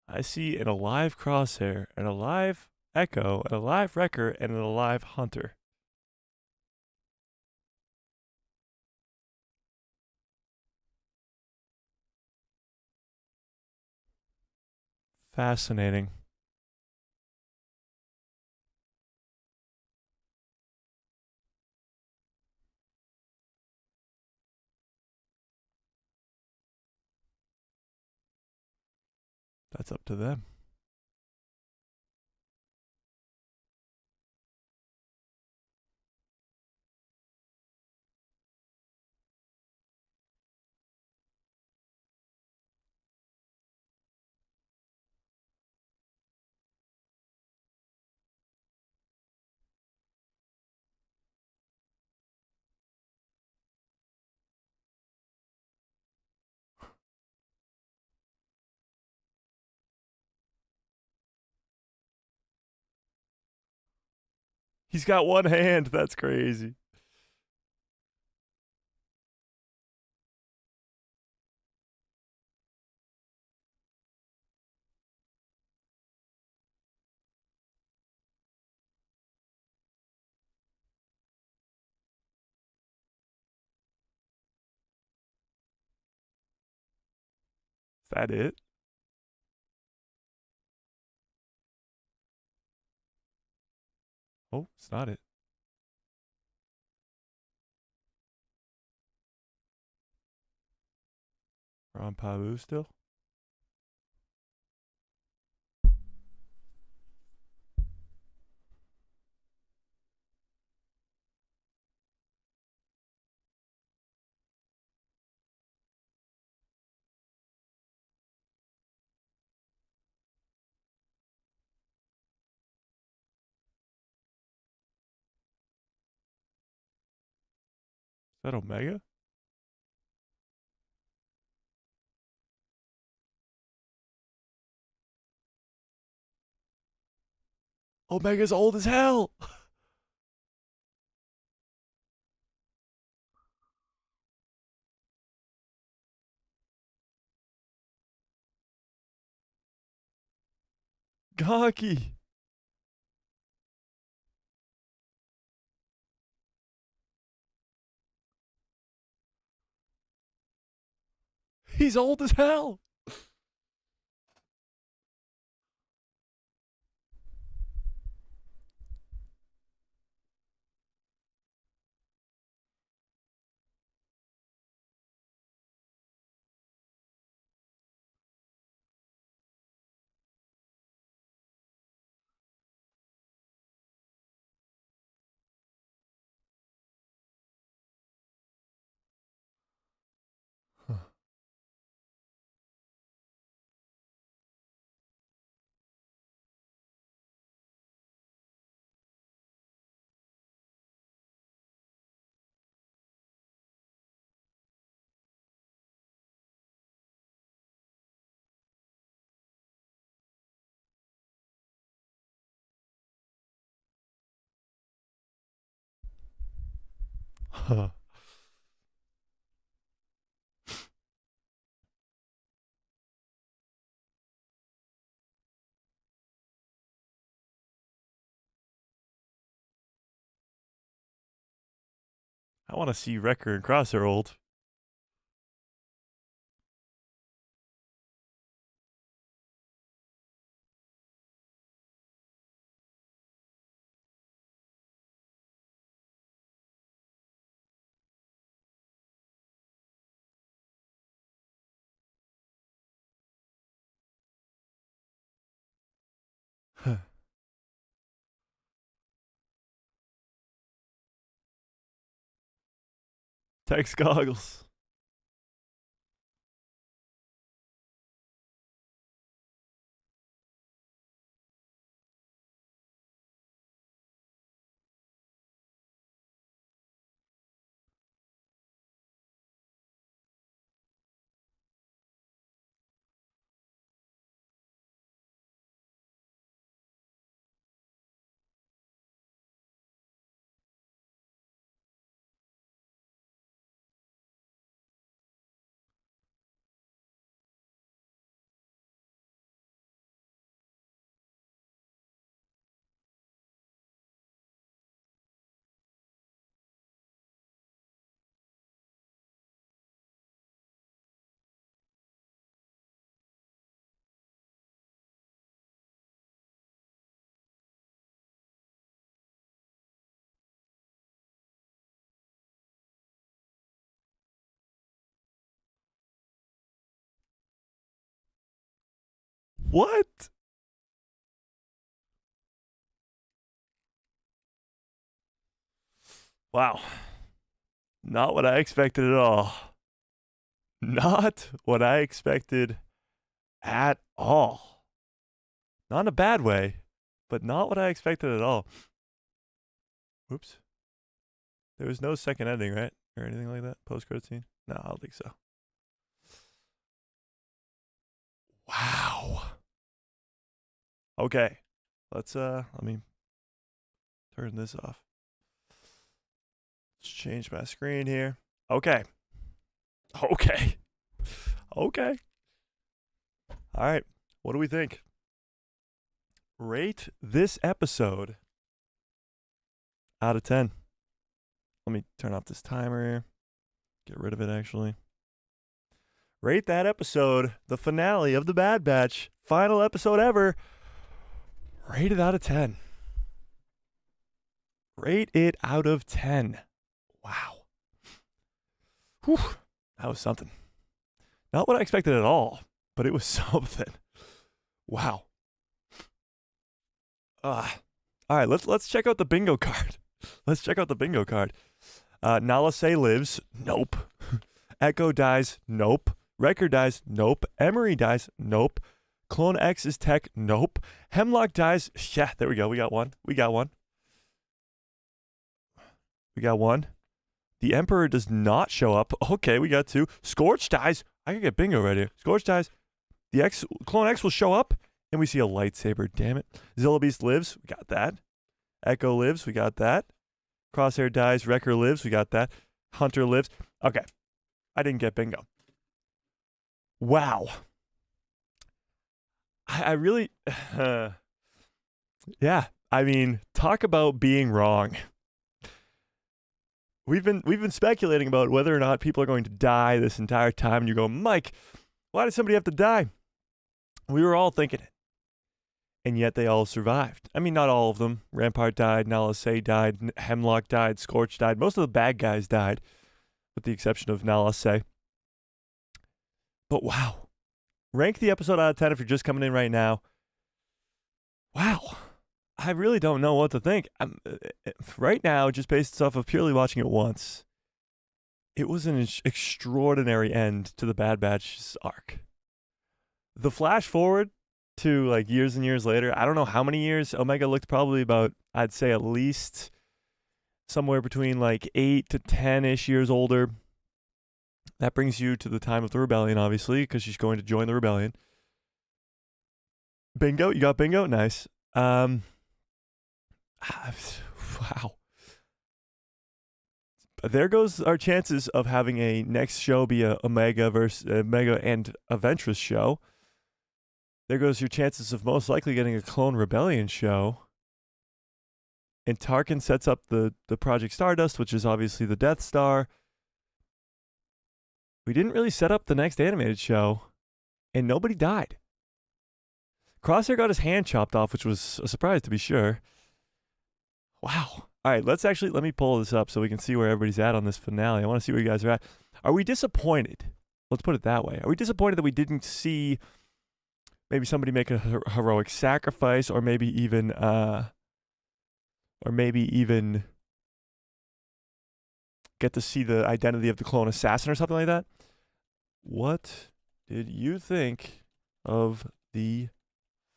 I see an alive Crosshair, an alive Echo, an alive Wrecker, and an alive Hunter. Fascinating. That's up to them. He's got one hand. That's crazy. Is that it? Oh, it's not it. We're on Pabu still? Is that Omega? Omega's old as hell. Gonky. He's old as hell. I want to see Wrecker and Crosshair old. Text goggles. What? Wow. Not what I expected at all. Not what I expected at all. Not in a bad way, but not what I expected at all. Oops. There was no second ending, right? Or anything like that? Post-credit scene? No, I don't think so. Wow. Okay. Let me turn this off. Let's change my screen here. Okay. Okay. Okay. All right. What do we think? Rate this episode out of 10. Let me turn off this timer here. Get rid of it, actually. Rate that episode, the finale of The Bad Batch, final episode ever. Rate it out of 10. Rate it out of 10. Wow. Whew. That was something. Not what I expected at all, but it was something. Wow. All right, let's check out the bingo card. Let's check out the bingo card. Nala Se lives. Nope. Echo dies. Nope. Wrecker dies. Nope. Emery dies. Nope. Clone X is tech. Nope. Hemlock dies. Yeah, there we go. We got one. We got one. We got one. The Emperor does not show up. Okay, we got two. Scorch dies. I can get bingo right here. Scorch dies. The Clone X will show up, and we see a lightsaber. Damn it. Zilla Beast lives. We got that. Echo lives. We got that. Crosshair dies. Wrecker lives. We got that. Hunter lives. Okay. I didn't get bingo. Wow. I really... yeah. I mean, talk about being wrong. We've been speculating about whether or not people are going to die this entire time, and you go, Mike, why did somebody have to die? We were all thinking it. And yet they all survived. I mean, not all of them. Rampart died, Nala Se died, Hemlock died, Scorch died. Most of the bad guys died, with the exception of Nala Se. But wow. Rank the episode out of 10 if you're just coming in right now. Wow. I really don't know what to think. Right now, just based off of purely watching it once, it was an extraordinary end to the Bad Batch's arc. The flash forward to like years and years later, I don't know how many years. Omega looked probably about, I'd say at least somewhere between like 8 to 10-ish years older. That brings you to the time of the rebellion, obviously, because she's going to join the rebellion. Bingo, you got bingo? Nice. Wow. there goes our chances of having a next show be a Omega versus Omega and a Ventress show. There goes your chances of most likely getting a Clone Rebellion show. And Tarkin sets up the Project Stardust, which is obviously the Death Star. We didn't really set up the next animated show, and nobody died. Crosshair got his hand chopped off, which was a surprise to be sure. Wow. All right, let me pull this up so we can see where everybody's at on this finale. I want to see where you guys are at. Are we disappointed? Let's put it that way. Are we disappointed that we didn't see maybe somebody make a heroic sacrifice, or maybe even get to see the identity of the clone assassin or something like that? What did you think of the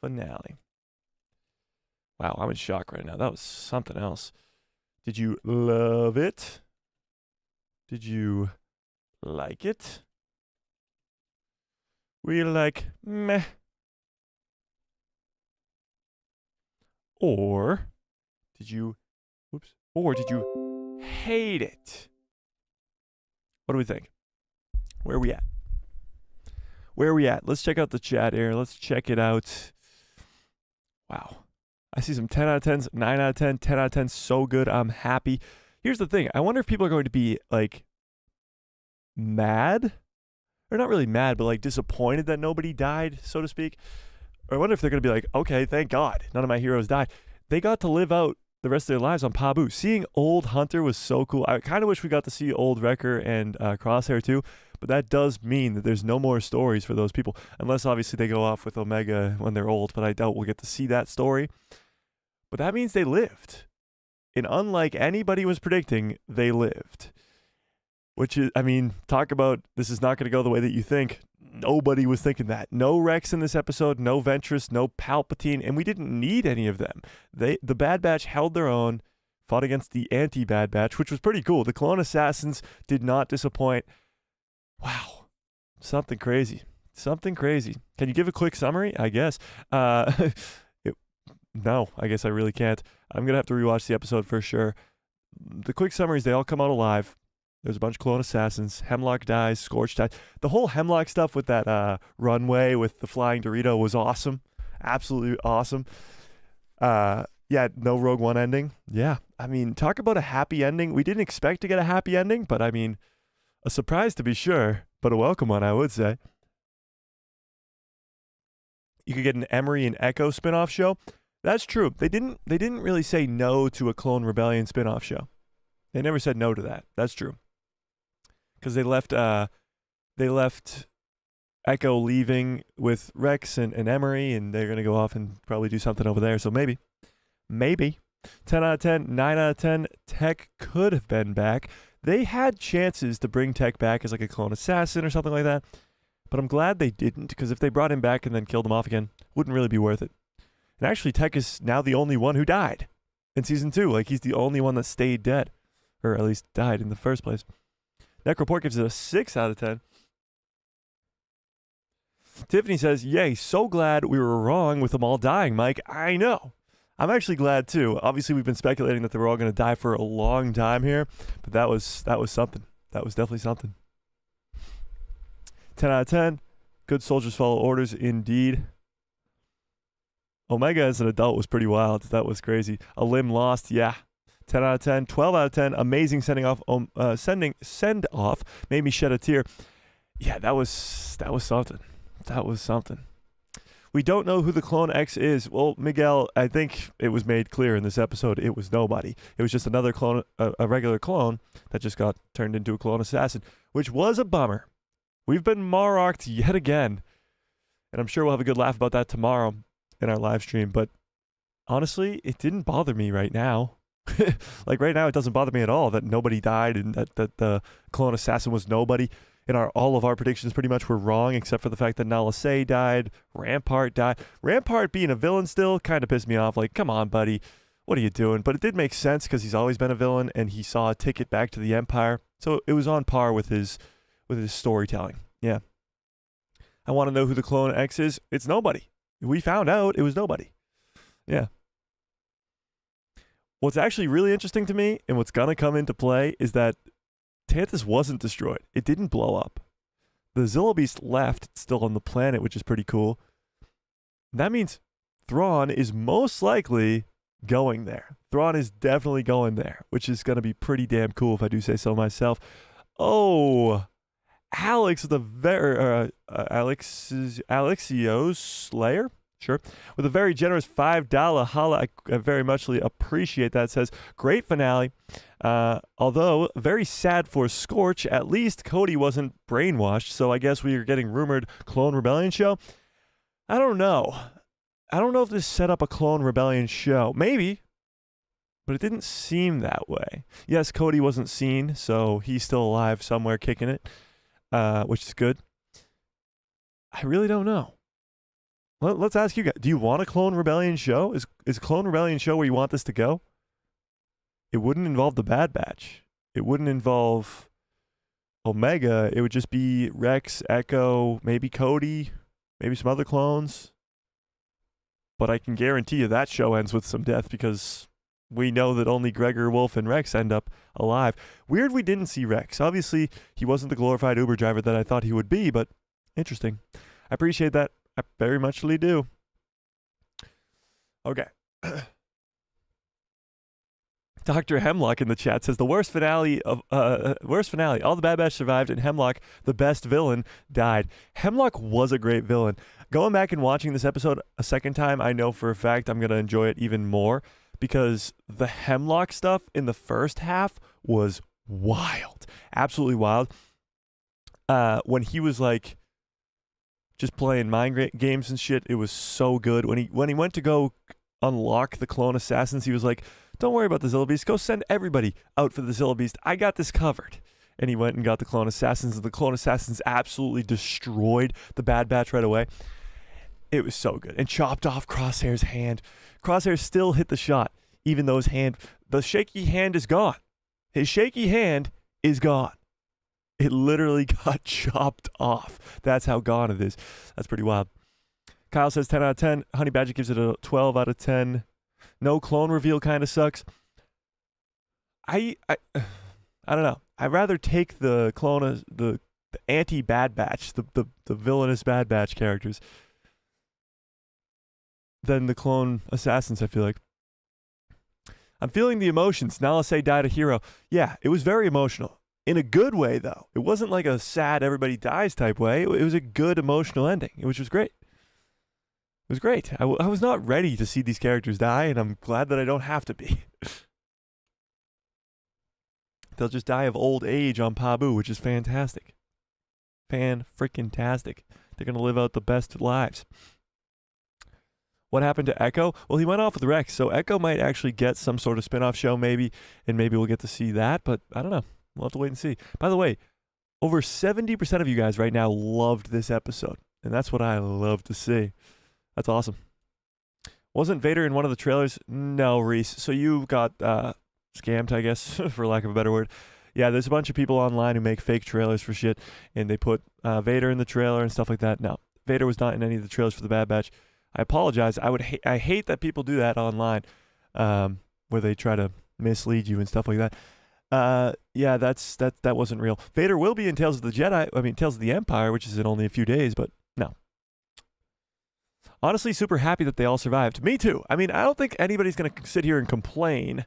finale? Wow, I'm in shock right now. That was something else. Did you love it? Did you like it? Were you like, meh? Or did you hate it? What do we think? Where are we at? Where are we at? Let's check out the chat here. Let's check it out. Wow. I see some 10 out of 10s, 9 out of 10, 10 out of 10. So good. I'm happy. Here's the thing. I wonder if people are going to be like mad, or not really mad, but like disappointed that nobody died, so to speak. Or I wonder if they're going to be like, okay, thank God none of my heroes died. They got to live out the rest of their lives on Pabu. Seeing old Hunter was so cool. I kind of wish we got to see old Wrecker and Crosshair too, but that does mean that there's no more stories for those people, unless obviously they go off with Omega when they're old, but I doubt we'll get to see that story. But that means they lived. And unlike anybody was predicting, they lived. Which is, I mean, talk about this is not going to go the way that you think. Nobody was thinking that. No Rex in this episode, no Ventress, no Palpatine, and we didn't need any of them. The Bad Batch held their own, fought against the anti-Bad Batch, which was pretty cool. The Clone Assassins did not disappoint. Wow. Something crazy. Something crazy. Can you give a quick summary? I guess. No, I guess I really can't. I'm going to have to rewatch the episode for sure. The quick summary is they all come out alive. There's a bunch of clone assassins. Hemlock dies. Scorch dies. The whole Hemlock stuff with that runway with the flying Dorito was awesome. Absolutely awesome. Yeah, no Rogue One ending. Yeah, I mean, talk about a happy ending. We didn't expect to get a happy ending, but I mean, a surprise to be sure, but a welcome one, I would say. You could get an Emery and Echo spinoff show. That's true. They didn't really say no to a Clone Rebellion spinoff show. They never said no to that. That's true. Because they left Echo leaving with Rex and Emery, and they're going to go off and probably do something over there. So maybe. 10 out of 10, 9 out of 10, Tech could have been back. They had chances to bring Tech back as like a clone assassin or something like that. But I'm glad they didn't, because if they brought him back and then killed him off again, wouldn't really be worth it. And actually, Tech is now the only one who died in Season 2. Like, he's the only one that stayed dead. Or at least died in the first place. Necroport gives it a 6 out of 10. Tiffany says, yay, so glad we were wrong with them all dying, Mike. I know. I'm actually glad, too. Obviously, we've been speculating that they were all going to die for a long time here. But that was something. That was definitely something. 10 out of 10. Good soldiers follow orders, indeed. Omega as an adult was pretty wild. That was crazy. A limb lost, yeah. 10 out of 10. 12 out of 10. Amazing send off. Made me shed a tear. Yeah, that was something. That was something. We don't know who the Clone X is. Well, Miguel, I think it was made clear in this episode it was nobody. It was just another clone, a regular clone that just got turned into a clone assassin, which was a bummer. We've been Marrocked yet again. And I'm sure we'll have a good laugh about that tomorrow in our live stream. But honestly, it didn't bother me right now. Like right now, it doesn't bother me at all that nobody died and that the clone assassin was nobody. All of our predictions pretty much were wrong, except for the fact that Nala Se died, Rampart died. Rampart being a villain still kind of pissed me off. Like, come on, buddy, what are you doing? But it did make sense because he's always been a villain, and he saw a ticket back to the Empire, so it was on par with his storytelling. Yeah. I want to know who the Clone X is. It's nobody. We found out it was nobody. Yeah. What's actually really interesting to me, and what's gonna come into play, is that Tantiss wasn't destroyed. It didn't blow up. The Zillobeast left. It's still on the planet, which is pretty cool. That means Thrawn is most likely going there. Thrawn is definitely going there, which is going to be pretty damn cool if I do say so myself. Oh, Alex, Alexios Slayer, sure, with a very generous $5 holla. I very muchly appreciate that. It says, great finale. Although very sad for Scorch, at least Cody wasn't brainwashed, so I guess we are getting rumored Clone Rebellion show. I don't know. I don't know if this set up a Clone Rebellion show. Maybe, but it didn't seem that way. Yes, Cody wasn't seen, so he's still alive somewhere kicking it, which is good. I really don't know. Let's ask you guys, do you want a Clone Rebellion show? Is Clone Rebellion show where you want this to go? It wouldn't involve the Bad Batch. It wouldn't involve Omega. It would just be Rex, Echo, maybe Cody, maybe some other clones. But I can guarantee you that show ends with some death because we know that only Gregor, Wolf, and Rex end up alive. Weird we didn't see Rex. Obviously, he wasn't the glorified Uber driver that I thought he would be, but interesting. I appreciate that. I very muchly do. Okay. Dr. Hemlock in the chat says the worst finale. All the Bad Batch survived, and Hemlock, the best villain, died. Hemlock was a great villain. Going back and watching this episode a second time, I know for a fact I'm gonna enjoy it even more because the Hemlock stuff in the first half was wild, absolutely wild. When he was like just playing mind games and shit, it was so good. When he went to go unlock the clone assassins, he was like, don't worry about the Zillobeast. Go send everybody out for the Zillobeast. I got this covered. And he went and got the clone assassins, and the clone assassins absolutely destroyed the Bad Batch right away. It was so good. And chopped off Crosshair's hand. Crosshair still hit the shot, even though the shaky hand is gone. His shaky hand is gone. It literally got chopped off. That's how gone it is. That's pretty wild. Kyle says 10 out of 10. Honey Badger gives it a 12 out of 10. No clone reveal kind of sucks. I don't know. I'd rather take the clone, the anti-Bad Batch, the villainous Bad Batch characters than the clone assassins, I feel like. I'm feeling the emotions. Nala say died a hero. Yeah, it was very emotional. In a good way, though. It wasn't like a sad everybody dies type way. It was a good emotional ending, which was great. It was great. I was not ready to see these characters die, and I'm glad that I don't have to be. They'll just die of old age on Pabu, which is fantastic. Fan-freaking-tastic. They're going to live out the best lives. What happened to Echo? Well, he went off with Rex, so Echo might actually get some sort of spin-off show maybe, and maybe we'll get to see that, but I don't know. We'll have to wait and see. By the way, over 70% of you guys right now loved this episode, and that's what I love to see. That's awesome. Wasn't Vader in one of the trailers? No, Reese. So you got scammed, I guess, for lack of a better word. Yeah, there's a bunch of people online who make fake trailers for shit, and they put Vader in the trailer and stuff like that. No, Vader was not in any of the trailers for the Bad Batch. I apologize. I hate that people do that online, where they try to mislead you and stuff like that. Yeah, that wasn't real. Vader will be in Tales of the Empire, which is in only a few days, but no. Honestly, super happy that they all survived. Me too. I mean, I don't think anybody's going to sit here and complain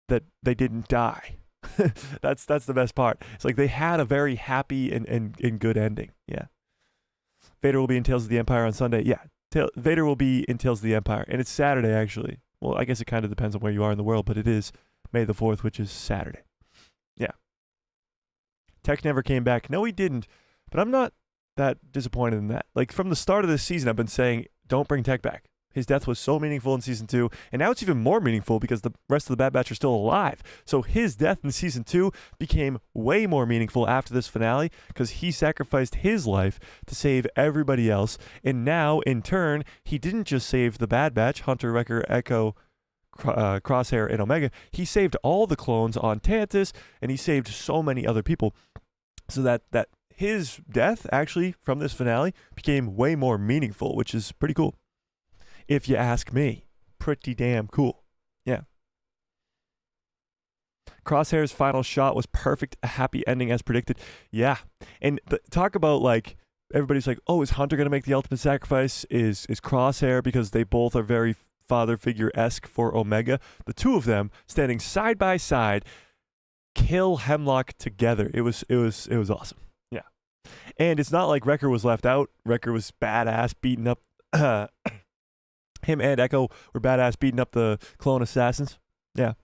that they didn't die. That's the best part. It's like they had a very happy and good ending. Yeah. Vader will be in Tales of the Empire on Sunday. Yeah. Vader will be in Tales of the Empire. And it's Saturday, actually. Well, I guess it kind of depends on where you are in the world, but it is May the 4th, which is Saturday. Yeah. Tech never came back. No, he didn't. But I'm not that disappointed in that. Like, from the start of this season, I've been saying, don't bring Tech back. His death was so meaningful in Season 2, and now it's even more meaningful because the rest of the Bad Batch are still alive. So his death in Season 2 became way more meaningful after this finale because he sacrificed his life to save everybody else. And now, in turn, he didn't just save the Bad Batch, Hunter, Wrecker, Echo, Crosshair, and Omega. He saved all the clones on Tantiss, and he saved so many other people. So that his death, actually, from this finale, became way more meaningful, which is pretty cool. If you ask me. Pretty damn cool. Yeah. Crosshair's final shot was perfect, a happy ending as predicted. Yeah, and talk about like everybody's like, oh, is Hunter gonna make the ultimate sacrifice? Is Crosshair, because they both are very father figure-esque for Omega. The two of them standing side by side kill Hemlock together. It was awesome. Yeah, and it's not like Wrecker was left out. Wrecker was badass, beating up. Him and Echo were badass, beating up the clone assassins. Yeah,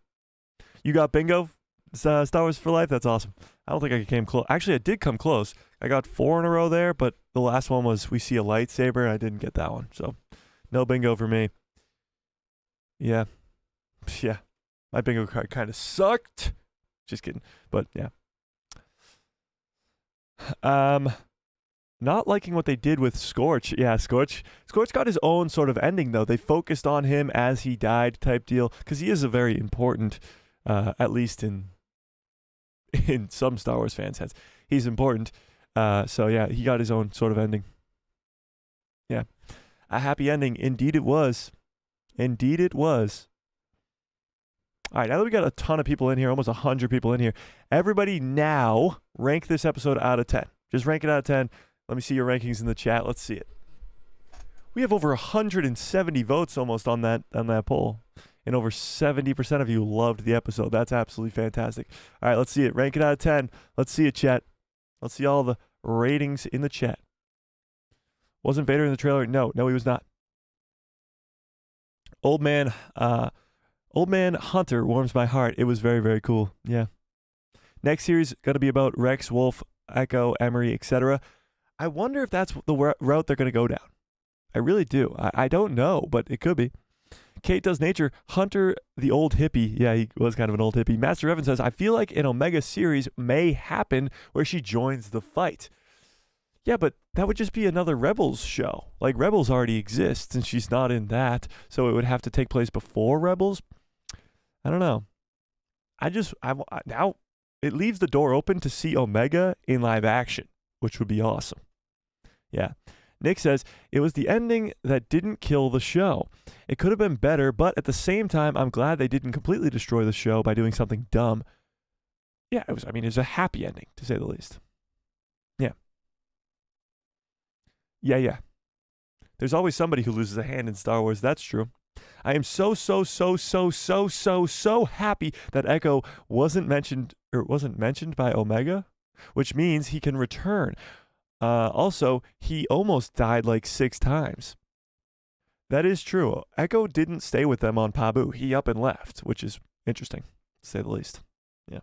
you got bingo. Star Wars for life. That's awesome. I don't think I came close. Actually, I did come close. I got 4 in a row there, but the last one was we see a lightsaber, and I didn't get that one. So, no bingo for me. Yeah. My bingo card kind of sucked. Just kidding. But yeah. Not liking what they did with Scorch. Yeah, Scorch got his own sort of ending, though. They focused on him as he died type deal, because he is a very important, at least in some Star Wars fans' heads, he's important. So yeah, he got his own sort of ending. Yeah. A happy ending. Indeed it was. Indeed it was. All right, now that we got a ton of people in here, almost 100 people in here, everybody now rank this episode out of 10. Just rank it out of 10. Let me see your rankings in the chat. Let's see it. We have over 170 votes almost on that poll, and over 70% of you loved the episode. That's absolutely fantastic. All right, let's see it. Rank it out of 10. Let's see it, chat. Let's see all the ratings in the chat. Wasn't Vader in the trailer? No, he was not. Old man Hunter warms my heart. It was very, very cool. Yeah. Next series going to be about Rex, Wolf, Echo, Emery, etc. I wonder if that's the route they're going to go down. I really do. I don't know, but it could be. Kate Does Nature, Hunter, the old hippie. Yeah, he was kind of an old hippie. Master Evan says, I feel like an Omega series may happen where she joins the fight. Yeah, but that would just be another Rebels show. Like, Rebels already exists, and she's not in that, so it would have to take place before Rebels. I don't know. Now it leaves the door open to see Omega in live action, which would be awesome. Yeah. Nick says, it was the ending that didn't kill the show. It could have been better, but at the same time, I'm glad they didn't completely destroy the show by doing something dumb. Yeah, it was a happy ending, to say the least. Yeah. Yeah. There's always somebody who loses a hand in Star Wars. That's true. I am so happy that Echo wasn't mentioned by Omega, which means he can return. Also, he almost died like 6 times. That is true. Echo didn't stay with them on Pabu. He up and left, which is interesting, to say the least. Yeah.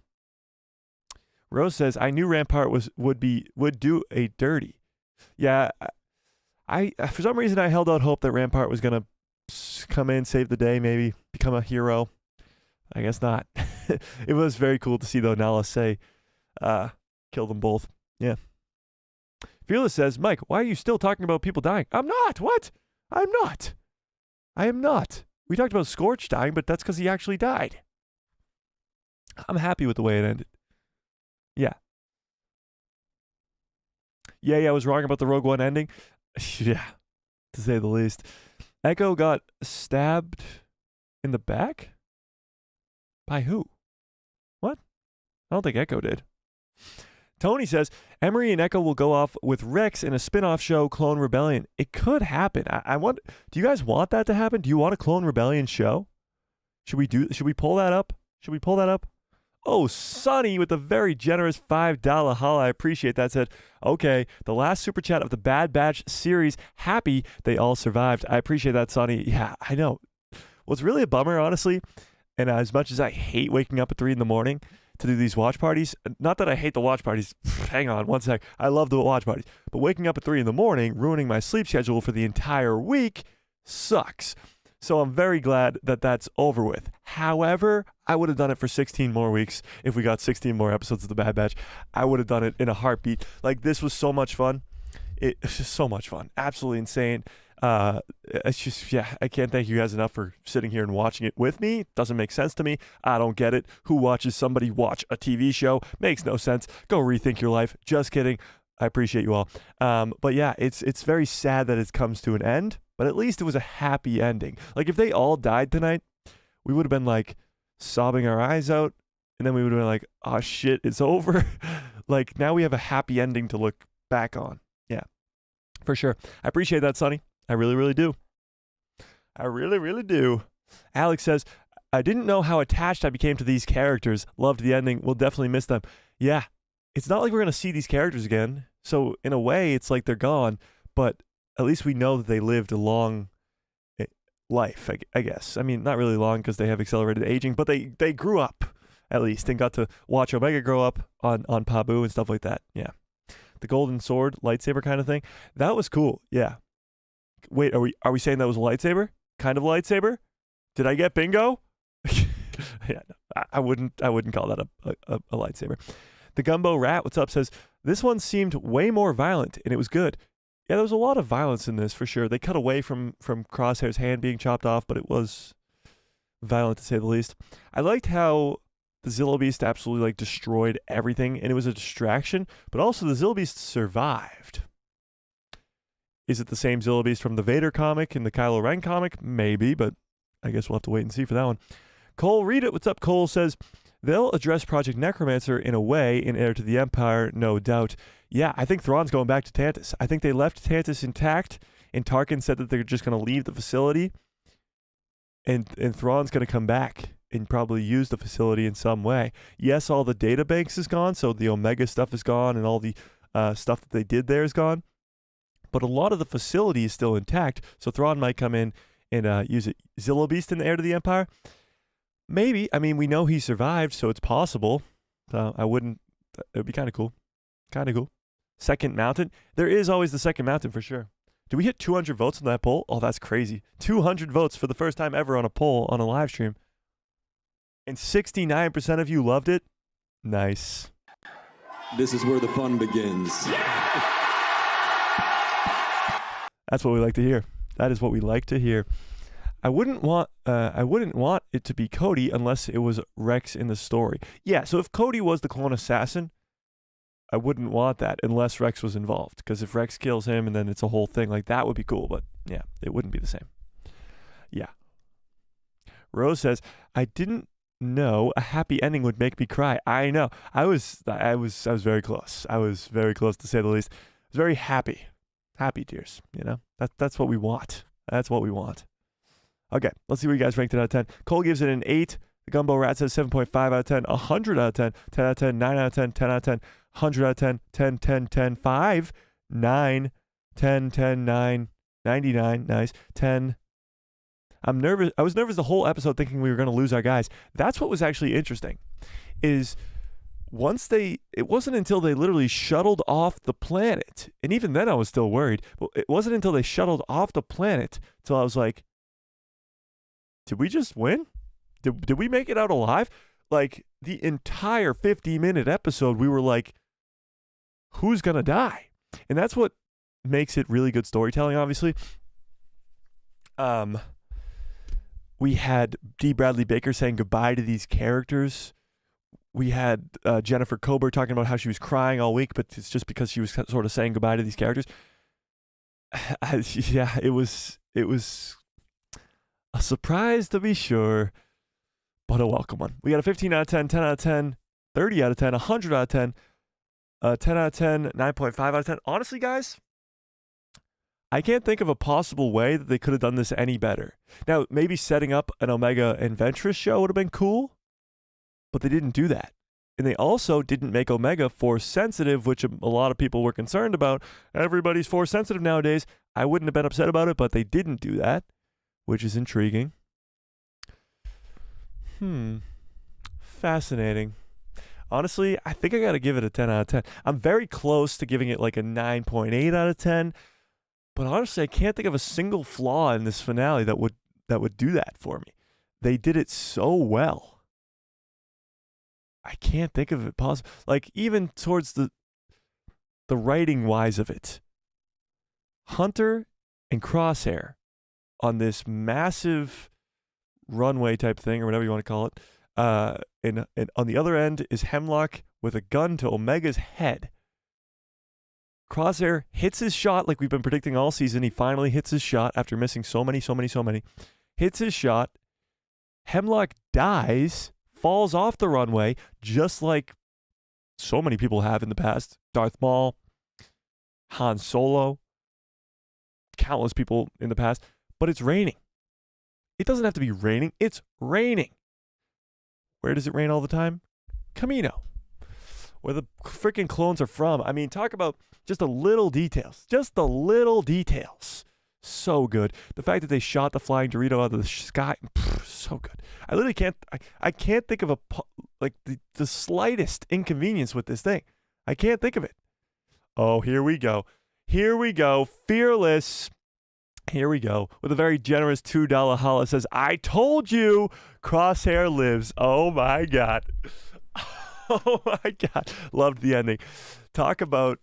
Rose says, I knew Rampart would do a dirty. Yeah, I for some reason I held out hope that Rampart was gonna come in, save the day, maybe become a hero. I guess not. It was very cool to see, though, Nala say, kill them both. Yeah. Fearless says, Mike, why are you still talking about people dying? I'm not. What? I'm not. I am not. We talked about Scorch dying, but that's because he actually died. I'm happy with the way it ended. Yeah. Yeah, I was wrong about the Rogue One ending. Yeah, to say the least. Echo got stabbed in the back? By who? What? I don't think Echo did. Tony says, Emery and Echo will go off with Rex in a spin-off show, Clone Rebellion. It could happen. Do you guys want that to happen? Do you want a Clone Rebellion show? Should we pull that up? Oh, Sonny with a very generous $5 holla. I appreciate that. Said, okay, the last super chat of the Bad Batch series. Happy they all survived. I appreciate that, Sonny. Yeah, I know. What's really a bummer, honestly, and as much as I hate waking up at 3 a.m. to do these watch parties, not that I hate the watch parties. Hang on one sec. I love the watch parties. But waking up at 3 a.m, ruining my sleep schedule for the entire week sucks. So I'm very glad that that's over with. However, I would have done it for 16 more weeks if we got 16 more episodes of The Bad Batch. I would have done it in a heartbeat. Like, this was so much fun. It's just so much fun. Absolutely insane. It's just, yeah, I can't thank you guys enough for sitting here and watching it with me. Doesn't make sense to me. I don't get it. Who watches somebody watch a TV show? Makes no sense. Go rethink your life. Just kidding. I appreciate you all. But yeah, it's very sad that it comes to an end, but at least it was a happy ending. Like, if they all died tonight, we would have been like sobbing our eyes out. and then we would have been like, oh shit, it's over. Like now we have a happy ending to look back on. Yeah, for sure. I appreciate that, Sonny. I really, really do. I really, really do. Alex says, I didn't know how attached I became to these characters. Loved the ending. Will definitely miss them. Yeah, it's not like we're going to see these characters again. So in a way, it's like they're gone, but at least we know that they lived a long life, I guess. I mean, not really long because they have accelerated aging, but they grew up at least and got to watch Omega grow up on Pabu and stuff like that. Yeah. The golden sword, lightsaber kind of thing. That was cool. Yeah. Wait, are we saying that was a lightsaber? Kind of lightsaber? Did I get bingo? Yeah, no, I wouldn't call that a lightsaber. The Gumbo Rat, what's up, says, this one seemed way more violent and it was good. Yeah, there was a lot of violence in this for sure. They cut away from Crosshair's hand being chopped off, but it was violent to say the least. I liked how the Zillo Beast absolutely like destroyed everything and it was a distraction, but also the Zillo Beast survived. Is it the same Zillo Beast from the Vader comic and the Kylo Ren comic? Maybe, but I guess we'll have to wait and see for that one. Cole, read it. What's up? Cole says, they'll address Project Necromancer in a way in Heir to the Empire, no doubt. Yeah, I think Thrawn's going back to Tantiss. I think they left Tantiss intact, and Tarkin said that they're just going to leave the facility, and Thrawn's going to come back and probably use the facility in some way. Yes, all the data banks is gone, so the Omega stuff is gone, and all the stuff that they did there is gone. But a lot of the facility is still intact, so Thrawn might come in and use it. Zillo Beast in the Heir to the Empire? Maybe. I mean, we know he survived, so it's possible. I wouldn't. It would be kind of cool. Kind of cool. Second mountain. There is always the second mountain for sure. Did we hit 200 votes on that poll? Oh, that's crazy. 200 votes for the first time ever on a poll on a live stream. And 69% of you loved it? Nice. This is where the fun begins. That's what we like to hear. That is what we like to hear. I wouldn't want it to be Cody unless it was Rex in the story. Yeah, so if Cody was the clone assassin, I wouldn't want that unless Rex was involved. Because if Rex kills him and then it's a whole thing, like that would be cool. But yeah, it wouldn't be the same. Yeah. Rose says, I didn't know a happy ending would make me cry. I know. I was very close. I was very close to say the least. I was very happy. Happy tears, you know? That's what we want. That's what we want. Okay, let's see what you guys ranked it out of 10. Cole gives it an 8. The Gumbo Rat says 7.5 out of 10, 100 out of 10, 10 out of 10, 9 out of 10, 10 out of 10, 100 out of 10, 10, 10, 10, 5, 9, 10, 10, 9, 99, nice, 10. I'm nervous. I was nervous the whole episode thinking we were going to lose our guys. That's what was actually interesting, is it wasn't until they literally shuttled off the planet, and even then I was still worried, but it wasn't until they shuttled off the planet till I was like, did we just win? Did we make it out alive? Like, the entire 50-minute episode, we were like, who's going to die? And that's what makes it really good storytelling, obviously. We had D. Bradley Baker saying goodbye to these characters. We had Jennifer Kober talking about how she was crying all week, but it's just because she was sort of saying goodbye to these characters. Yeah, it was a surprise to be sure, but a welcome one. We got a 15 out of 10, 10 out of 10, 30 out of 10, 100 out of 10, 10 out of 10, 9.5 out of 10. Honestly, guys, I can't think of a possible way that they could have done this any better. Now, maybe setting up an Omega and Ventress show would have been cool, but they didn't do that. And they also didn't make Omega force sensitive, which a lot of people were concerned about. Everybody's force sensitive nowadays. I wouldn't have been upset about it, but they didn't do that, which is intriguing. Fascinating. Honestly, I think I got to give it a 10 out of 10. I'm very close to giving it like a 9.8 out of 10. But honestly, I can't think of a single flaw in this finale that would do that for me. They did it so well. I can't think of it possible. Like, even towards the writing wise of it. Hunter and Crosshair on this massive runway type thing, or whatever you want to call it. And on the other end is Hemlock with a gun to Omega's head. Crosshair hits his shot like we've been predicting all season. He finally hits his shot after missing so many. Hits his shot. Hemlock dies, falls off the runway, just like so many people have in the past. Darth Maul, Han Solo, countless people in the past. But it's raining. It doesn't have to be raining. It's raining. Where does it rain all the time? Camino, where the freaking clones are from. I mean, talk about just the little details. Just the little details. So good. The fact that they shot the flying Dorito out of the sky, so good. I literally can't. I can't think of the slightest inconvenience with this thing. I can't think of it. Oh, here we go. Here we go. Fearless. Here we go. With a very generous $2 holla, says, "I told you, Crosshair lives." Oh my God. Oh my God. Loved the ending. Talk about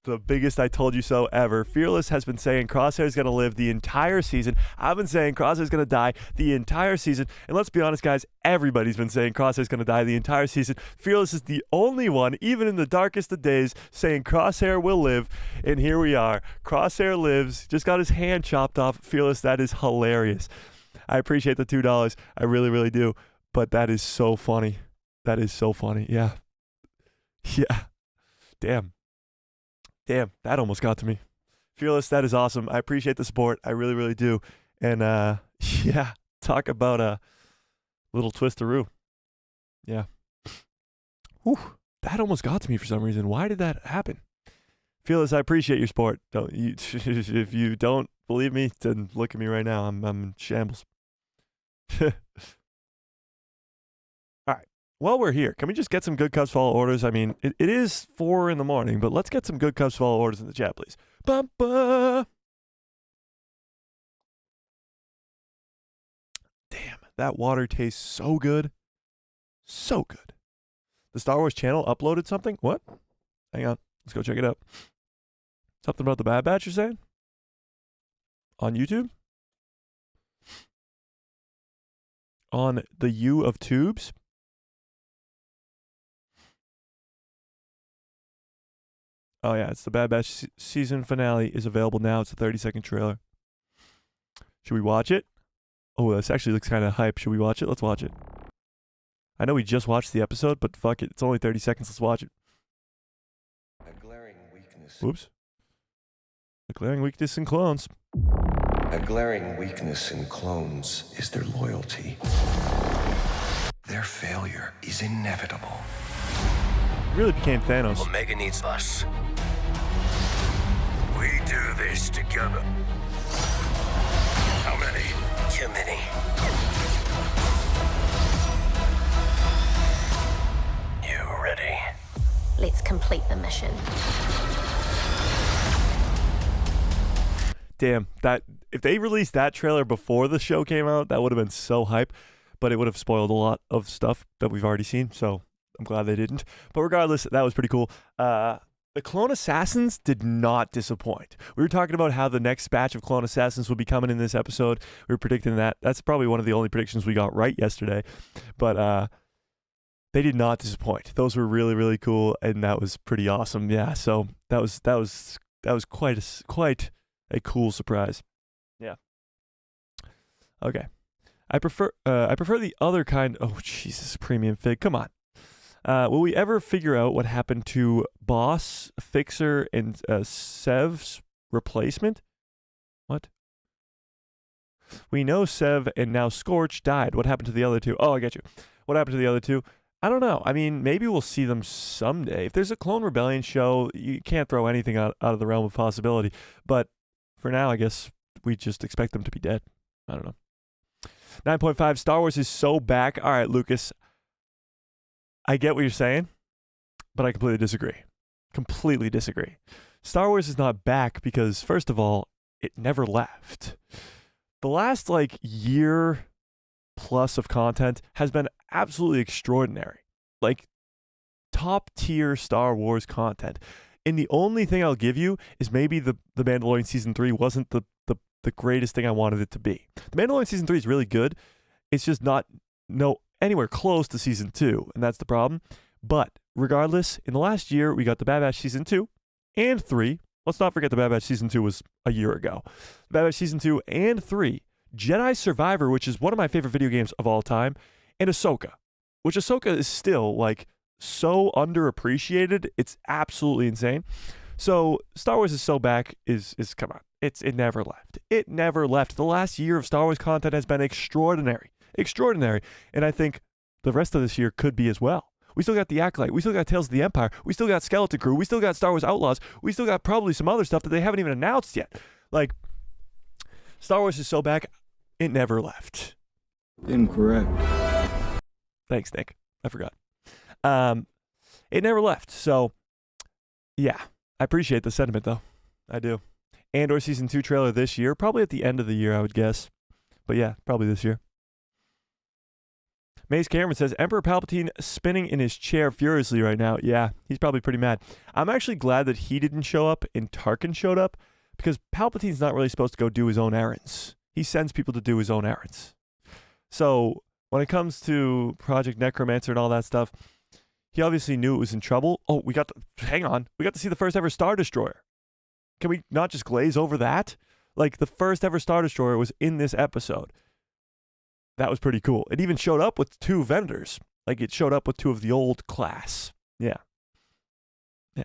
the biggest I told you so ever. Fearless has been saying Crosshair is going to live the entire season. I've been saying Crosshair is going to die the entire season. And let's be honest, guys, everybody's been saying Crosshair is going to die the entire season. Fearless is the only one, even in the darkest of days, saying Crosshair will live. And here we are. Crosshair lives. Just got his hand chopped off. Fearless, that is hilarious. I appreciate the $2. I really, really do. But that is so funny. That is so funny. Yeah. Yeah. Damn, that almost got to me. Fearless, that is awesome. I appreciate the support. I really, really do. And yeah, talk about a little twistaroo. Yeah. Whew, that almost got to me for some reason. Why did that happen? Fearless, I appreciate your support. If you don't believe me, then look at me right now. I'm in shambles. While we're here, can we just get some good Cubs follow orders? I mean, it is 4 a.m, but let's get some good Cubs follow orders in the chat, please. Bumpa! Damn, that water tastes so good. So good. The Star Wars channel uploaded something? What? Hang on. Let's go check it out. Something about the Bad Batch, you're saying? On YouTube? On the U of Tubes? Oh, yeah, it's the Bad Batch season finale is available now. It's a 30-second trailer. Should we watch it? Oh, this actually looks kind of hype. Should we watch it? Let's watch it. I know we just watched the episode, but fuck it. It's only 30 seconds. Let's watch it. A glaring weakness. Whoops. A glaring weakness in clones. A glaring weakness in clones is their loyalty. Their failure is inevitable. Really became Thanos. Omega needs us. We do this together. How many? Too many. You ready? Let's complete the mission. Damn, that if they released that trailer before the show came out, that would have been so hype, but it would have spoiled a lot of stuff that we've already seen, so I'm glad they didn't. But regardless, that was pretty cool. The Clone Assassins did not disappoint. We were talking about how the next batch of Clone Assassins would be coming in this episode. We were predicting that. That's probably one of the only predictions we got right yesterday. But they did not disappoint. Those were really, really cool, and that was pretty awesome. Yeah, so that was quite a cool surprise. Yeah. Okay. I prefer the other kind. Oh Jesus, Premium Fig. Come on. Will we ever figure out what happened to Boss, Fixer, and Sev's replacement? What? We know Sev and now Scorch died. What happened to the other two? Oh, I get you. What happened to the other two? I don't know. I mean, maybe we'll see them someday. If there's a Clone Rebellion show, you can't throw anything out of the realm of possibility. But for now, I guess we just expect them to be dead. I don't know. 9.5, Star Wars is so back. All right, Lucas. I get what you're saying, but I completely disagree. Completely disagree. Star Wars is not back because, first of all, it never left. The last, year plus of content has been absolutely extraordinary. Top-tier Star Wars content. And the only thing I'll give you is maybe the Mandalorian Season 3 wasn't the greatest thing I wanted it to be. The Mandalorian Season 3 is really good. It's just not anywhere close to Season 2, and that's the problem. But regardless, in the last year, we got the Bad Batch Season 2 and 3. Let's not forget the Bad Batch Season 2 was a year ago. The Bad Batch Season 2 and 3. Jedi Survivor, which is one of my favorite video games of all time, and Ahsoka, which Ahsoka is still like so underappreciated. It's absolutely insane. So Star Wars is so back is come on. It never left. It never left. The last year of Star Wars content has been extraordinary. Extraordinary. And I think the rest of this year could be as well. We still got The Acolyte. We still got Tales of the Empire. We still got Skeleton Crew. We still got Star Wars Outlaws. We still got probably some other stuff that they haven't even announced yet. Like, Star Wars is so back, it never left. Incorrect. Thanks, Nick. I forgot. It never left. So, yeah. I appreciate the sentiment, though. I do. Andor Season 2 trailer this year. Probably at the end of the year, I would guess. But yeah, probably this year. Mace Cameron says, Emperor Palpatine spinning in his chair furiously right now. Yeah, he's probably pretty mad. I'm actually glad that he didn't show up and Tarkin showed up, because Palpatine's not really supposed to go do his own errands. He sends people to do his own errands. So when it comes to Project Necromancer and all that stuff, he obviously knew it was in trouble. Oh, we got to see the first ever Star Destroyer. Can we not just glaze over that? Like, the first ever Star Destroyer was in this episode. That was pretty cool. It even showed up with 2 vendors. Like, it showed up with 2 of the old class. Yeah. Yeah.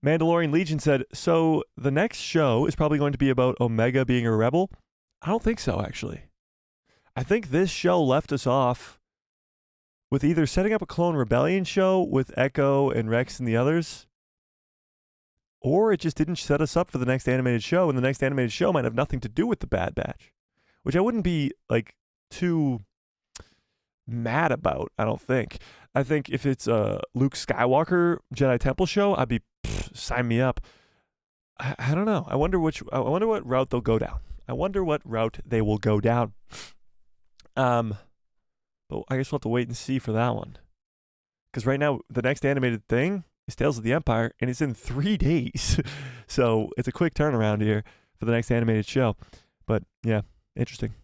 Mandalorian Legion said, so the next show is probably going to be about Omega being a rebel? I don't think so, actually. I think this show left us off with either setting up a Clone Rebellion show with Echo and Rex and the others, or it just didn't set us up for the next animated show, and the next animated show might have nothing to do with the Bad Batch, which I wouldn't be, like, too mad about, I don't think. I think if it's a Luke Skywalker Jedi Temple show, I'd be, sign me up. I don't know. I wonder what route they'll go down. I wonder what route they will go down. But I guess we'll have to wait and see for that one. Because right now, the next animated thing is Tales of the Empire, and it's in 3 days. So it's a quick turnaround here for the next animated show. But yeah, interesting.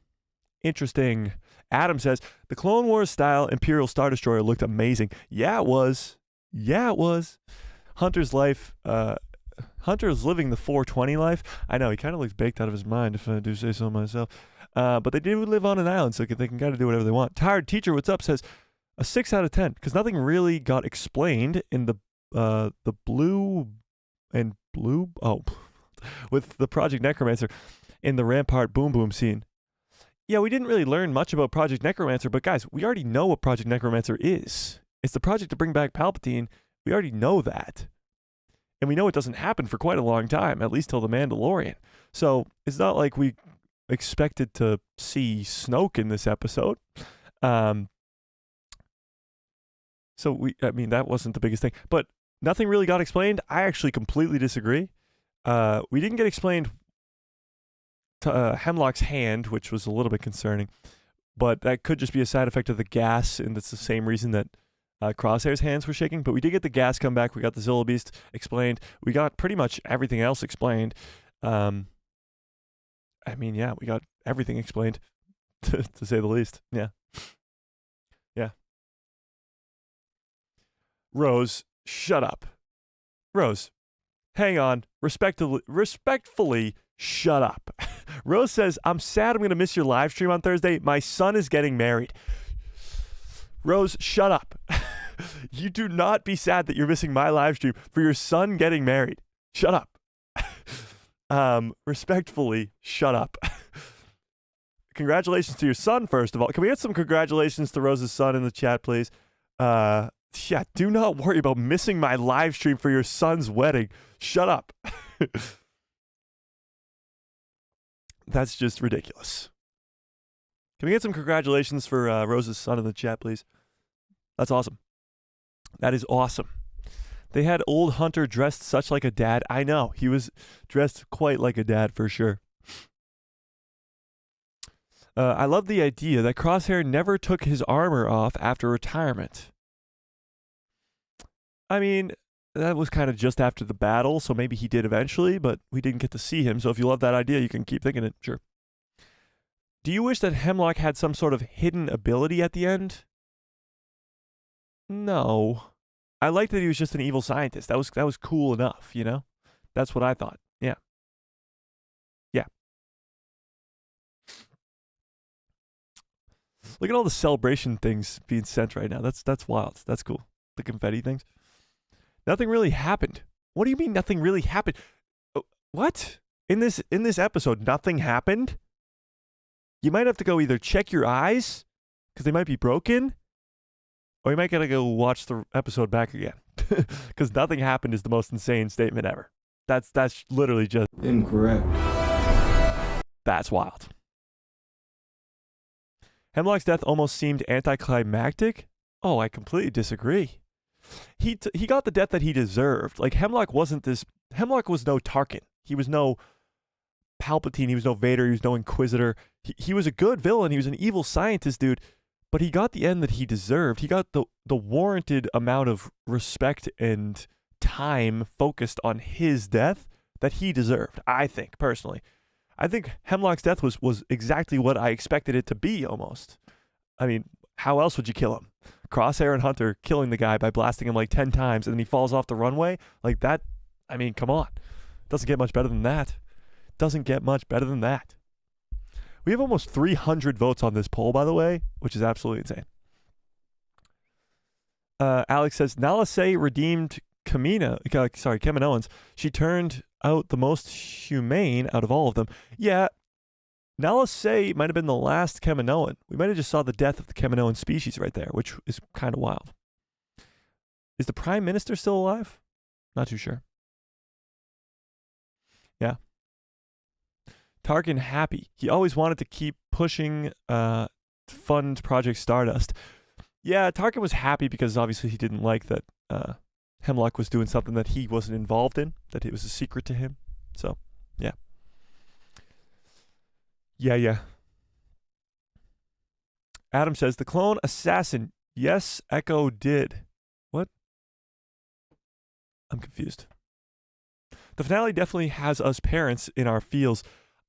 Interesting. Adam says, the Clone Wars style Imperial Star Destroyer looked amazing. Yeah, it was. Yeah, it was. Hunter's life, Hunter's living the 420 life. I know, he kind of looks baked out of his mind, if I do say so myself. But they do live on an island, so they can kind of do whatever they want. Tired Teacher, what's up, says a 6 out of 10, because nothing really got explained in the blue with the Project Necromancer in the Rampart Boom Boom scene. Yeah, we didn't really learn much about Project Necromancer, but guys, we already know what Project Necromancer is. It's the project to bring back Palpatine. We already know that. And we know it doesn't happen for quite a long time, at least till The Mandalorian. So it's not like we expected to see Snoke in this episode. So that wasn't the biggest thing. But nothing really got explained. I actually completely disagree. We didn't get explained to Hemlock's hand, which was a little bit concerning. But that could just be a side effect of the gas, and that's the same reason that Crosshair's hands were shaking. But we did get the gas come back. We got the Zilla Beast explained. We got pretty much everything else explained. We got everything explained, to say the least. Yeah. Yeah. Rose, shut up. Rose, hang on. Respectfully, shut up. Rose says, I'm sad I'm going to miss your live stream on Thursday. My son is getting married. Rose, shut up. You do not be sad that you're missing my live stream for your son getting married. Shut up. Respectfully, shut up. Congratulations to your son, first of all. Can we get some congratulations to Rose's son in the chat, please? Yeah, do not worry about missing my live stream for your son's wedding. Shut up. That's just ridiculous. Can we get some congratulations for Rose's son in the chat, please? That's awesome. That is awesome. They had old Hunter dressed such like a dad. I know. He was dressed quite like a dad for sure. I love the idea that Crosshair never took his armor off after retirement. I mean, that was kind of just after the battle, so maybe he did eventually, but we didn't get to see him. So if you love that idea, you can keep thinking it. Sure. Do you wish that Hemlock had some sort of hidden ability at the end? No. I liked that he was just an evil scientist. That was cool enough, you know? That's what I thought. Yeah. Yeah. Look at all the celebration things being sent right now. That's wild. That's cool. The confetti things. Nothing really happened. What do you mean nothing really happened? What? In this episode, nothing happened? You might have to go either check your eyes, because they might be broken, or you might gotta go watch the episode back again. Because nothing happened is the most insane statement ever. That's literally just Incorrect. That's wild. Hemlock's death almost seemed anticlimactic. Oh, I completely disagree. He got the death that he deserved. Like, Hemlock was no Tarkin. He was no Palpatine. He was no Vader. He was no Inquisitor. He was a good villain. He was an evil scientist, dude. But he got the end that he deserved. He got the warranted amount of respect and time focused on his death that he deserved, I think, personally. I think Hemlock's death was exactly what I expected it to be, almost. I mean, how else would you kill him? Crosshair and Hunter killing the guy by blasting him like 10 times, and then he falls off the runway? Like that, I mean, come on. Doesn't get much better than that. Doesn't get much better than that. We have almost 300 votes on this poll, by the way, which is absolutely insane. Alex says, Nalase redeemed Kaminoans. She turned out the most humane out of all of them. Yeah, Nalase might have been the last Kaminoan. We might have just saw the death of the Kaminoan species right there, which is kind of wild. Is the Prime Minister still alive? Not too sure. Yeah. Tarkin happy. He always wanted to keep pushing to fund Project Stardust. Yeah, Tarkin was happy because obviously he didn't like that Hemlock was doing something that he wasn't involved in, that it was a secret to him. So, yeah. Yeah. Adam says, the clone assassin. Yes, Echo did. What? I'm confused. The finale definitely has us parents in our feels.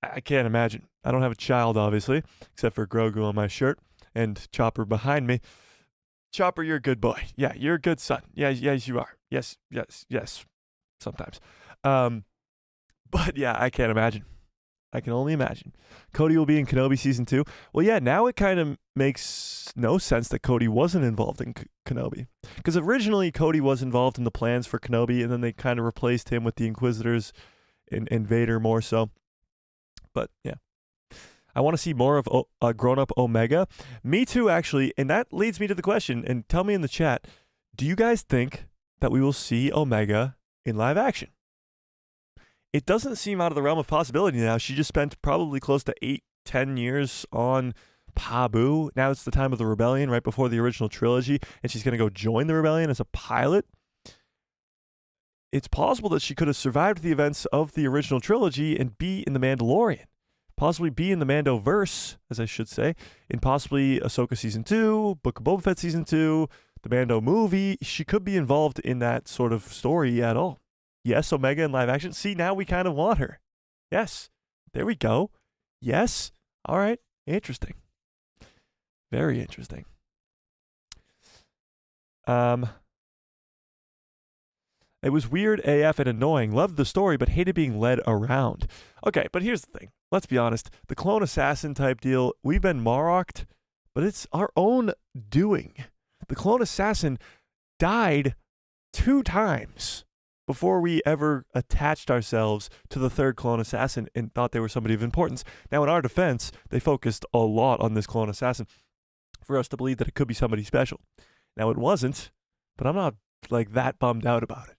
I can't imagine. I don't have a child, obviously, except for Grogu on my shirt and Chopper behind me. Chopper, you're a good boy. Yeah, you're a good son. Yes, you are. Yes. Sometimes. But yeah, I can't imagine. I can only imagine. Cody will be in Kenobi Season 2. Well, yeah, now it kind of makes no sense that Cody wasn't involved in Kenobi. Because originally, Cody was involved in the plans for Kenobi, and then they kind of replaced him with the Inquisitors and Vader more so. But, yeah. I want to see more of a grown-up Omega. Me too, actually. And that leads me to the question, and tell me in the chat, do you guys think that we will see Omega in live action? It doesn't seem out of the realm of possibility now. She just spent probably close to 8-10 years on Pabu. Now it's the time of the rebellion, right before the original trilogy, and she's going to go join the rebellion as a pilot. It's possible that she could have survived the events of the original trilogy and be in The Mandalorian. Possibly be in the Mandoverse, as I should say, in possibly Ahsoka Season 2, Book of Boba Fett Season 2, the Mando movie. She could be involved in that sort of story at all. Yes, Omega in live action. See, now we kind of want her. Yes. There we go. Yes. All right. Interesting. Very interesting. It was weird AF and annoying. Loved the story, but hated being led around. Okay, but here's the thing. Let's be honest. The clone assassin type deal, we've been Maroked, but it's our own doing. The clone assassin died 2 times before we ever attached ourselves to the third clone assassin and thought they were somebody of importance. Now, in our defense, they focused a lot on this clone assassin for us to believe that it could be somebody special. Now, it wasn't, but I'm not like that bummed out about it.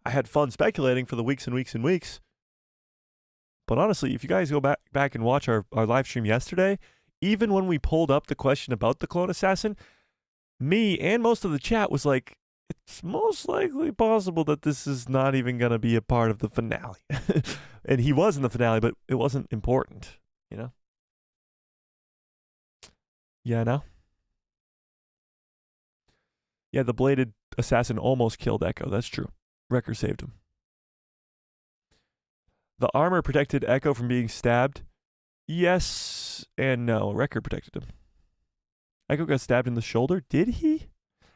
I had fun speculating for the weeks and weeks and weeks. But honestly, if you guys go back and watch our live stream yesterday, even when we pulled up the question about the clone assassin, me and most of the chat was like, it's most likely possible that this is not even going to be a part of the finale. And he was in the finale, but it wasn't important, you know? Yeah, no? Yeah, the bladed assassin almost killed Echo. That's true. Wrecker saved him. The armor protected Echo from being stabbed. Yes and no. Wrecker protected him. Echo got stabbed in the shoulder. Did he?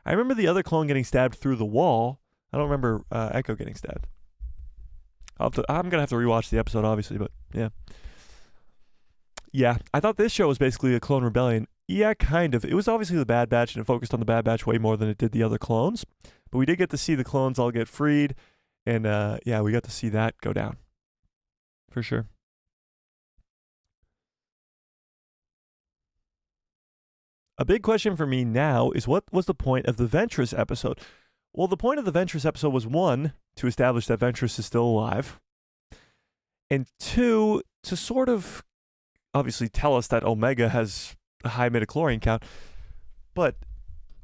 I remember the other clone getting stabbed through the wall. I don't remember Echo getting stabbed. I'm going to have to rewatch the episode, obviously, but yeah. Yeah, I thought this show was basically a clone rebellion. Yeah, kind of. It was obviously the Bad Batch, and it focused on the Bad Batch way more than it did the other clones. But we did get to see the clones all get freed, and yeah, we got to see that go down. For sure. A big question for me now is, what was the point of the Ventress episode? Well, the point of the Ventress episode was, 1, to establish that Ventress is still alive, and 2, to sort of obviously tell us that Omega has a high midichlorian count, but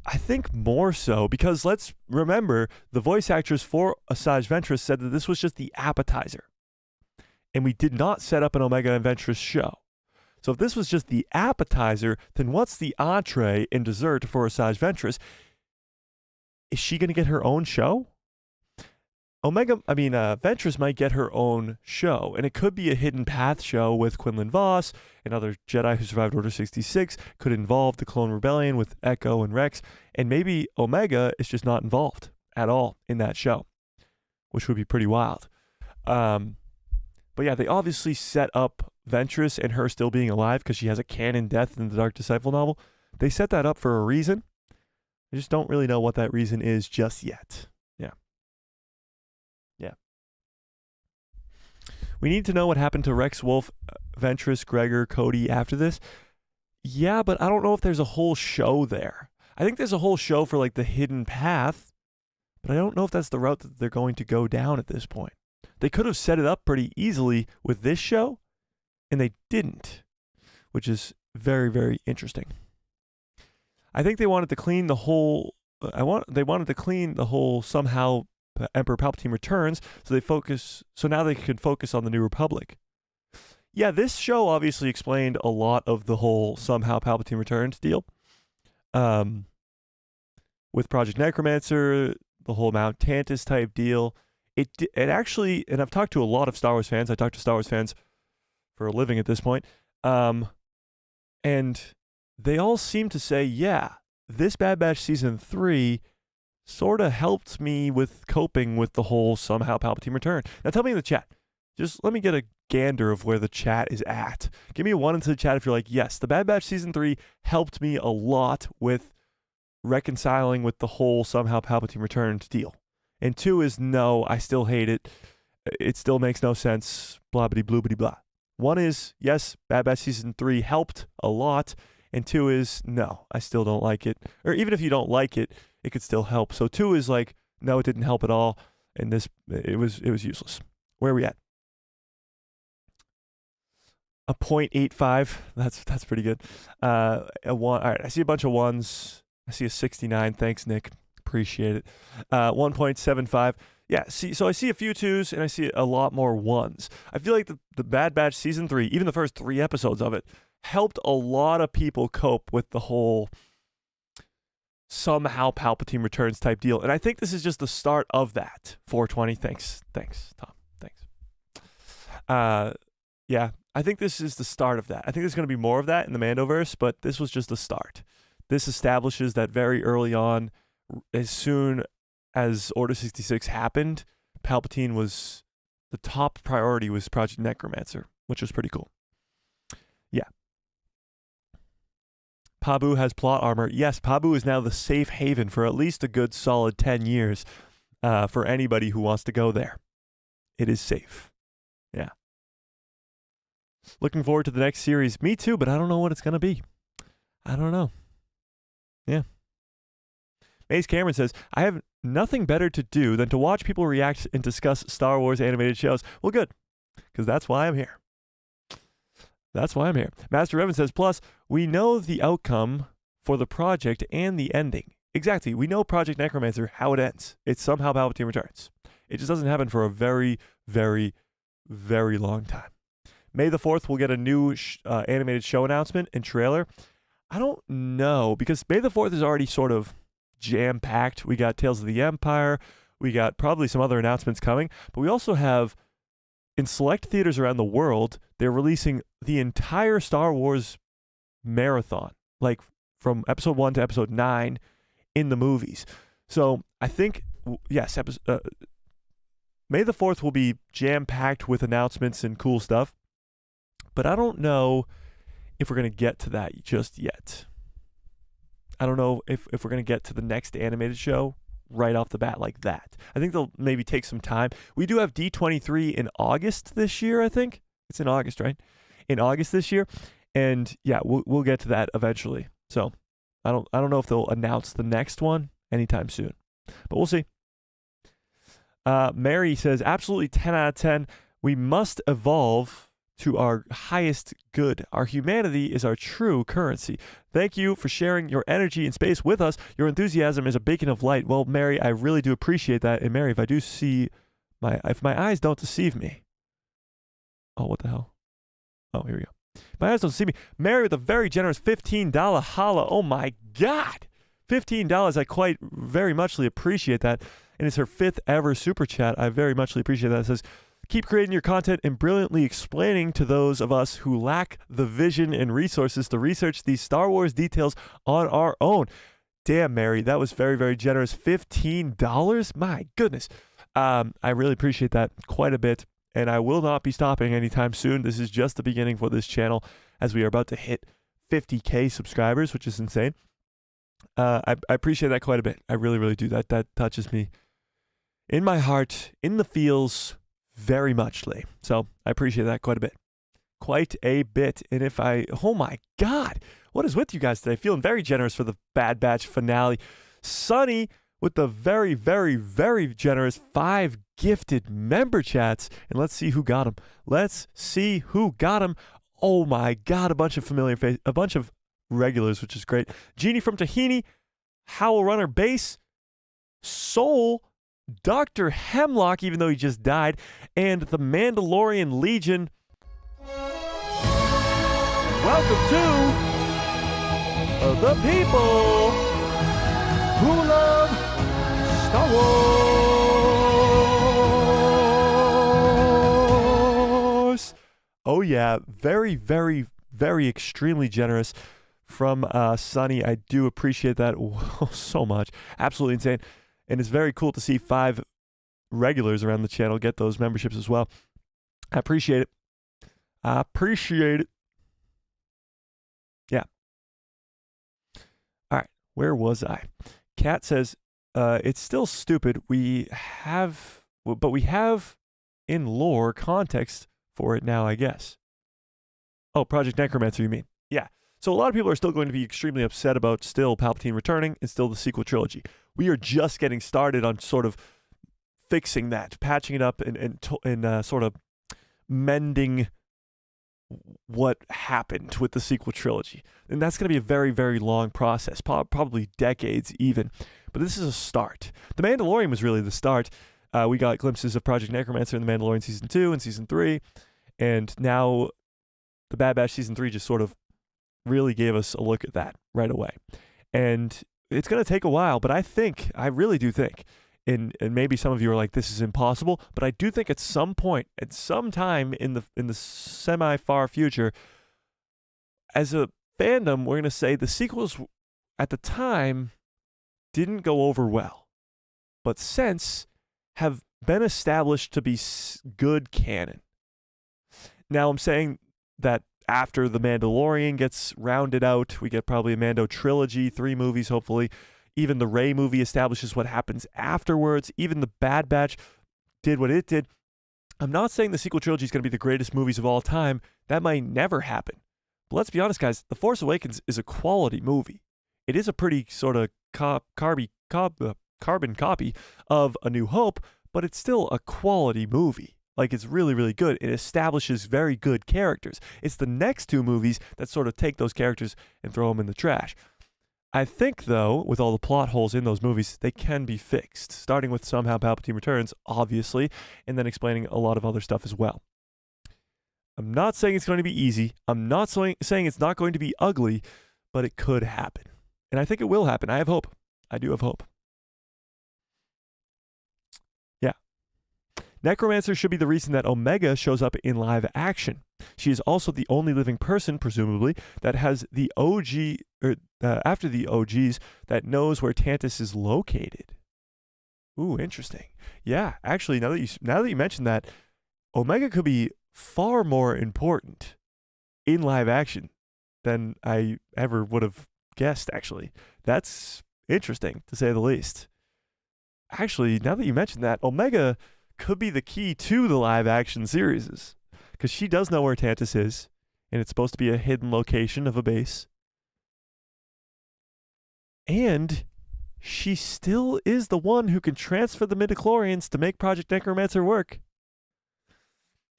I think more so because let's remember the voice actress for Asajj Ventress said that this was just the appetizer, and we did not set up an Omega and Ventress show. So if this was just the appetizer, then what's the entree and dessert for Asajj Ventress? Is she going to get her own show? Ventress might get her own show, and it could be a Hidden Path show with Quinlan Vos and other Jedi who survived Order 66, could involve the Clone Rebellion with Echo and Rex, and maybe Omega is just not involved at all in that show, which would be pretty wild. But yeah, they obviously set up Ventress and her still being alive because she has a canon death in the Dark Disciple novel. They set that up for a reason. I just don't really know what that reason is just yet. Yeah. We need to know what happened to Rex, Wolf, Ventress, Gregor, Cody after this. Yeah, but I don't know if there's a whole show there. I think there's a whole show for like the Hidden Path, but I don't know if that's the route that they're going to go down at this point. They could have set it up pretty easily with this show, and they didn't, which is very, very interesting. I think they wanted to clean the whole. They wanted to clean the whole somehow Emperor Palpatine returns, so now they can focus on the New Republic. Yeah, this show obviously explained a lot of the whole somehow Palpatine returns deal. With Project Necromancer, the whole Mount Tantiss type deal. It actually, and I've talked to a lot of Star Wars fans. I talk to Star Wars fans for a living at this point. And they all seem to say, yeah, this Bad Batch Season 3 sort of helped me with coping with the whole somehow Palpatine return. Now tell me in the chat. Just let me get a gander of where the chat is at. Give me a 1 into the chat if you're like, yes, the Bad Batch Season 3 helped me a lot with reconciling with the whole somehow Palpatine returns deal. And 2 is, no, I still hate it. It still makes no sense. Blah, bitty, blue, bitty, blah. 1 is, yes, Bad Batch Season 3 helped a lot. And 2 is, no, I still don't like it. Or even if you don't like it, it could still help. So 2 is like, no, it didn't help at all. And it was useless. Where are we at? A 0.85. That's pretty good. A 1. All right, I see a bunch of 1s. I see a 69. Thanks, Nick. Appreciate it. 1.75. Yeah, so I see a few 2s and I see a lot more 1s. I feel like the Bad Batch Season 3, even the first 3 episodes of it, helped a lot of people cope with the whole somehow Palpatine returns type deal. And I think this is just the start of that. 420. Thanks, Tom. Thanks. Yeah, I think this is the start of that. I think there's going to be more of that in the Mandoverse, but this was just the start. This establishes that very early on, as soon as Order 66 happened, Palpatine was the top priority was Project Necromancer, which was pretty cool. Yeah. Pabu has plot armor. Yes, Pabu is now the safe haven for at least a good solid 10 years for anybody who wants to go there. It is safe. Yeah. Looking forward to the next series. Me too, but I don't know what it's going to be. I don't know. Yeah. Mace Cameron says, I have nothing better to do than to watch people react and discuss Star Wars animated shows. Well, good, because that's why I'm here. That's why I'm here. Master Evan says, plus, we know the outcome for the project and the ending. Exactly. We know Project Necromancer, how it ends. It's somehow Palpatine returns. It just doesn't happen for a very, very, very long time. May the 4th, we'll get a new animated show announcement and trailer. I don't know, because May the 4th is already sort of jam-packed. We got Tales of the Empire. We got probably some other announcements coming. But we also have, in select theaters around the world, they're releasing the entire Star Wars marathon, like from episode 1 to episode 9 in the movies. So I think, yes, May the 4th will be jam-packed with announcements and cool stuff. But I don't know if we're going to get to that just yet. I don't know if we're going to get to the next animated show right off the bat like that. I think they'll maybe take some time. We do have D23 in August this year, I think. It's in August, right? In August this year. And yeah, we'll get to that eventually. So I don't know if they'll announce the next one anytime soon, but we'll see. Mary says, absolutely 10 out of 10. We must evolve to our highest good. Our humanity is our true currency. Thank you for sharing your energy and space with us. Your enthusiasm is a beacon of light. Well, Mary, I really do appreciate that. And Mary, if my eyes don't deceive me. Oh, what the hell? Oh, here we go. My eyes don't see me. Mary with a very generous $15 holla. Oh my God. $15. I quite very muchly appreciate that. And it's her 5th ever super chat. I very muchly appreciate that. It says, keep creating your content and brilliantly explaining to those of us who lack the vision and resources to research these Star Wars details on our own. Damn, Mary, that was very, very generous. $15? My goodness. I really appreciate that quite a bit. And I will not be stopping anytime soon. This is just the beginning for this channel as we are about to hit 50K subscribers, which is insane. I appreciate that quite a bit. I really, really do. That touches me in my heart, in the feels, very muchly. So I appreciate that quite a bit. Quite a bit. And oh my God, what is with you guys today? Feeling very generous for the Bad Batch finale. Sunny with the very, very, very generous 5 gifted member chats. And let's see who got them. Let's see who got them. Oh my God, a bunch of familiar faces, a bunch of regulars, which is great. Jeannie from Tahini, Howl Runner Base, Soul, Dr. Hemlock, even though he just died, and the Mandalorian Legion. Welcome to the people who love Star Wars. Oh yeah, very, very, very extremely generous from Sunny. I do appreciate that so much. Absolutely insane. And it's very cool to see 5 regulars around the channel get those memberships as well. I appreciate it. I appreciate it. Yeah. All right. Where was I? Kat says, it's still stupid. We have in lore context for it now, I guess. Oh, Project Necromancer, you mean? Yeah. So a lot of people are still going to be extremely upset about still Palpatine returning and still the sequel trilogy. We are just getting started on sort of fixing that, patching it up, and sort of mending what happened with the sequel trilogy. And that's going to be a very, very long process, probably decades even. But this is a start. The Mandalorian was really the start. We got glimpses of Project Necromancer in The Mandalorian Season 2 and Season 3. And now the Bad Batch Season 3 just sort of really gave us a look at that right away. And it's going to take a while, but I really do think, and maybe some of you are like, this is impossible, but I do think at some point, at some time in the semi-far future, as a fandom, we're going to say the sequels at the time didn't go over well, but since have been established to be good canon. Now, I'm saying that after The Mandalorian gets rounded out, we get probably a Mando trilogy, 3 movies, hopefully. Even the Rey movie establishes what happens afterwards. Even the Bad Batch did what it did. I'm not saying the sequel trilogy is going to be the greatest movies of all time. That might never happen. But let's be honest, guys. The Force Awakens is a quality movie. It is a pretty sort of carbon copy of A New Hope, but it's still a quality movie. Like, it's really, really good. It establishes very good characters. It's the next 2 movies that sort of take those characters and throw them in the trash. I think, though, with all the plot holes in those movies, they can be fixed, starting with somehow Palpatine returns, obviously, and then explaining a lot of other stuff as well. I'm not saying it's going to be easy. I'm not saying it's not going to be ugly, but it could happen. And I think it will happen. I have hope. I do have hope. Yeah. Necromancer should be the reason that Omega shows up in live action. She is also the only living person, presumably, that has the OG, after the OGs, that knows where Tantiss is located. Ooh, interesting. Yeah, actually, now that you mention that, Omega could be far more important in live action than I ever would have guessed, actually. That's interesting, to say the least. Actually, now that you mention that, Omega could be the key to the live-action series, because she does know where Tantiss is, and it's supposed to be a hidden location of a base. And she still is the one who can transfer the midichlorians to make Project Necromancer work.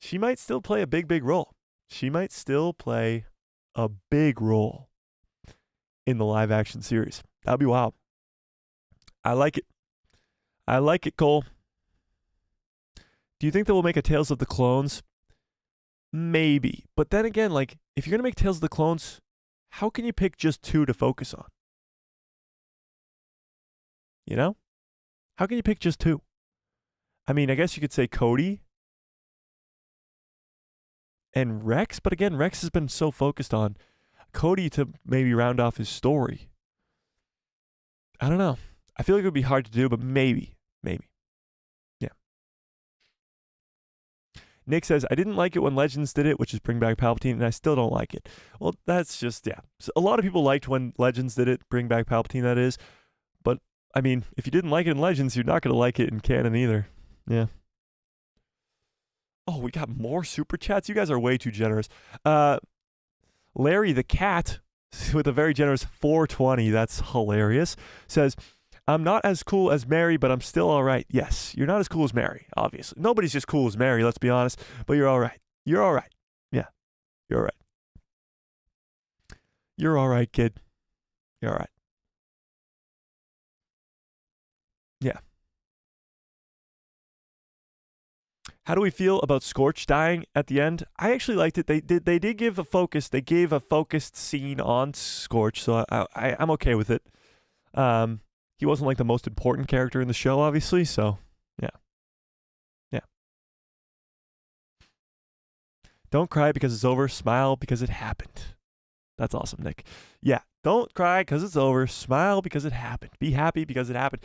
She might still play a big role. She might still play a big role in the live-action series. That'd be wild. I like it. I like it, Cole. Do you think that we'll make a Tales of the Clones? Maybe. But then again, like, if you're going to make Tales of the Clones, how can you pick just 2 to focus on? You know? How can you pick just 2? I mean, I guess you could say Cody and Rex, but again, Rex has been so focused on Cody to maybe round off his story. I don't know. I feel like it would be hard to do, but maybe. Yeah. Nick says, I didn't like it when Legends did it, which is bring back Palpatine, and I still don't like it. Well, that's just, yeah. So a lot of people liked when Legends did it, bring back Palpatine, that is. But, I mean, if you didn't like it in Legends, you're not going to like it in canon either. Yeah. Oh, we got more super chats? You guys are way too generous. Larry the Cat, with a very generous 420, that's hilarious, says, I'm not as cool as Mary, but I'm still all right. Yes, you're not as cool as Mary, obviously. Nobody's just cool as Mary, let's be honest, but you're all right. You're all right. Yeah, you're all right. You're all right, kid. You're all right. Yeah. How do we feel about Scorch dying at the end? I actually liked it. They did give a focus. They gave a focused scene on Scorch, so I'm okay with it. He wasn't like the most important character in the show, obviously, so yeah. Don't cry because it's over. Smile because it happened. That's awesome, Nick. Yeah, don't cry because it's over. Smile because it happened. Be happy because it happened.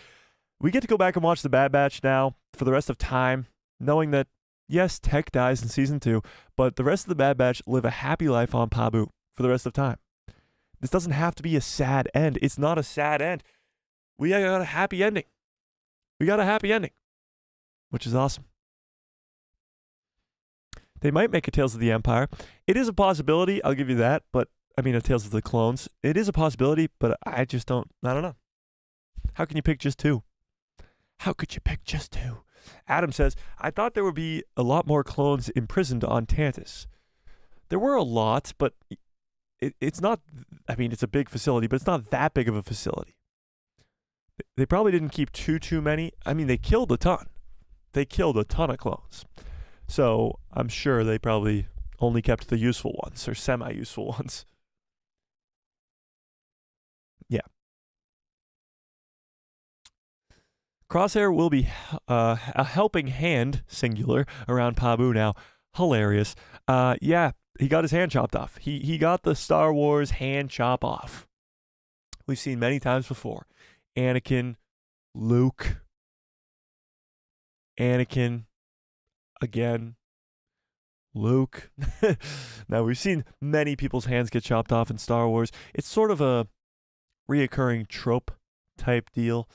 We get to go back and watch The Bad Batch now for the rest of time, knowing that, yes, Tech dies in Season 2, but the rest of the Bad Batch live a happy life on Pabu for the rest of time. This doesn't have to be a sad end. It's not a sad end. We got a happy ending. We got a happy ending, which is awesome. They might make a Tales of the Empire. It is a possibility, I'll give you that, but, I mean, a Tales of the Clones. It is a possibility, but I don't know. How can you pick just 2? How could you pick just 2? Adam says, I thought there would be a lot more clones imprisoned on Tantiss. There were a lot, but it's not, I mean, it's a big facility, but it's not that big of a facility. They probably didn't keep too many. I mean, they killed a ton. They killed a ton of clones. So I'm sure they probably only kept the useful ones or semi-useful ones. Yeah. Crosshair will be a helping hand, singular, around Pabu now. Hilarious. Yeah, he got his hand chopped off. He got the Star Wars hand chop off. We've seen many times before. Anakin, Luke, Anakin, again, Luke. Now, we've seen many people's hands get chopped off in Star Wars. It's sort of a reoccurring trope type deal.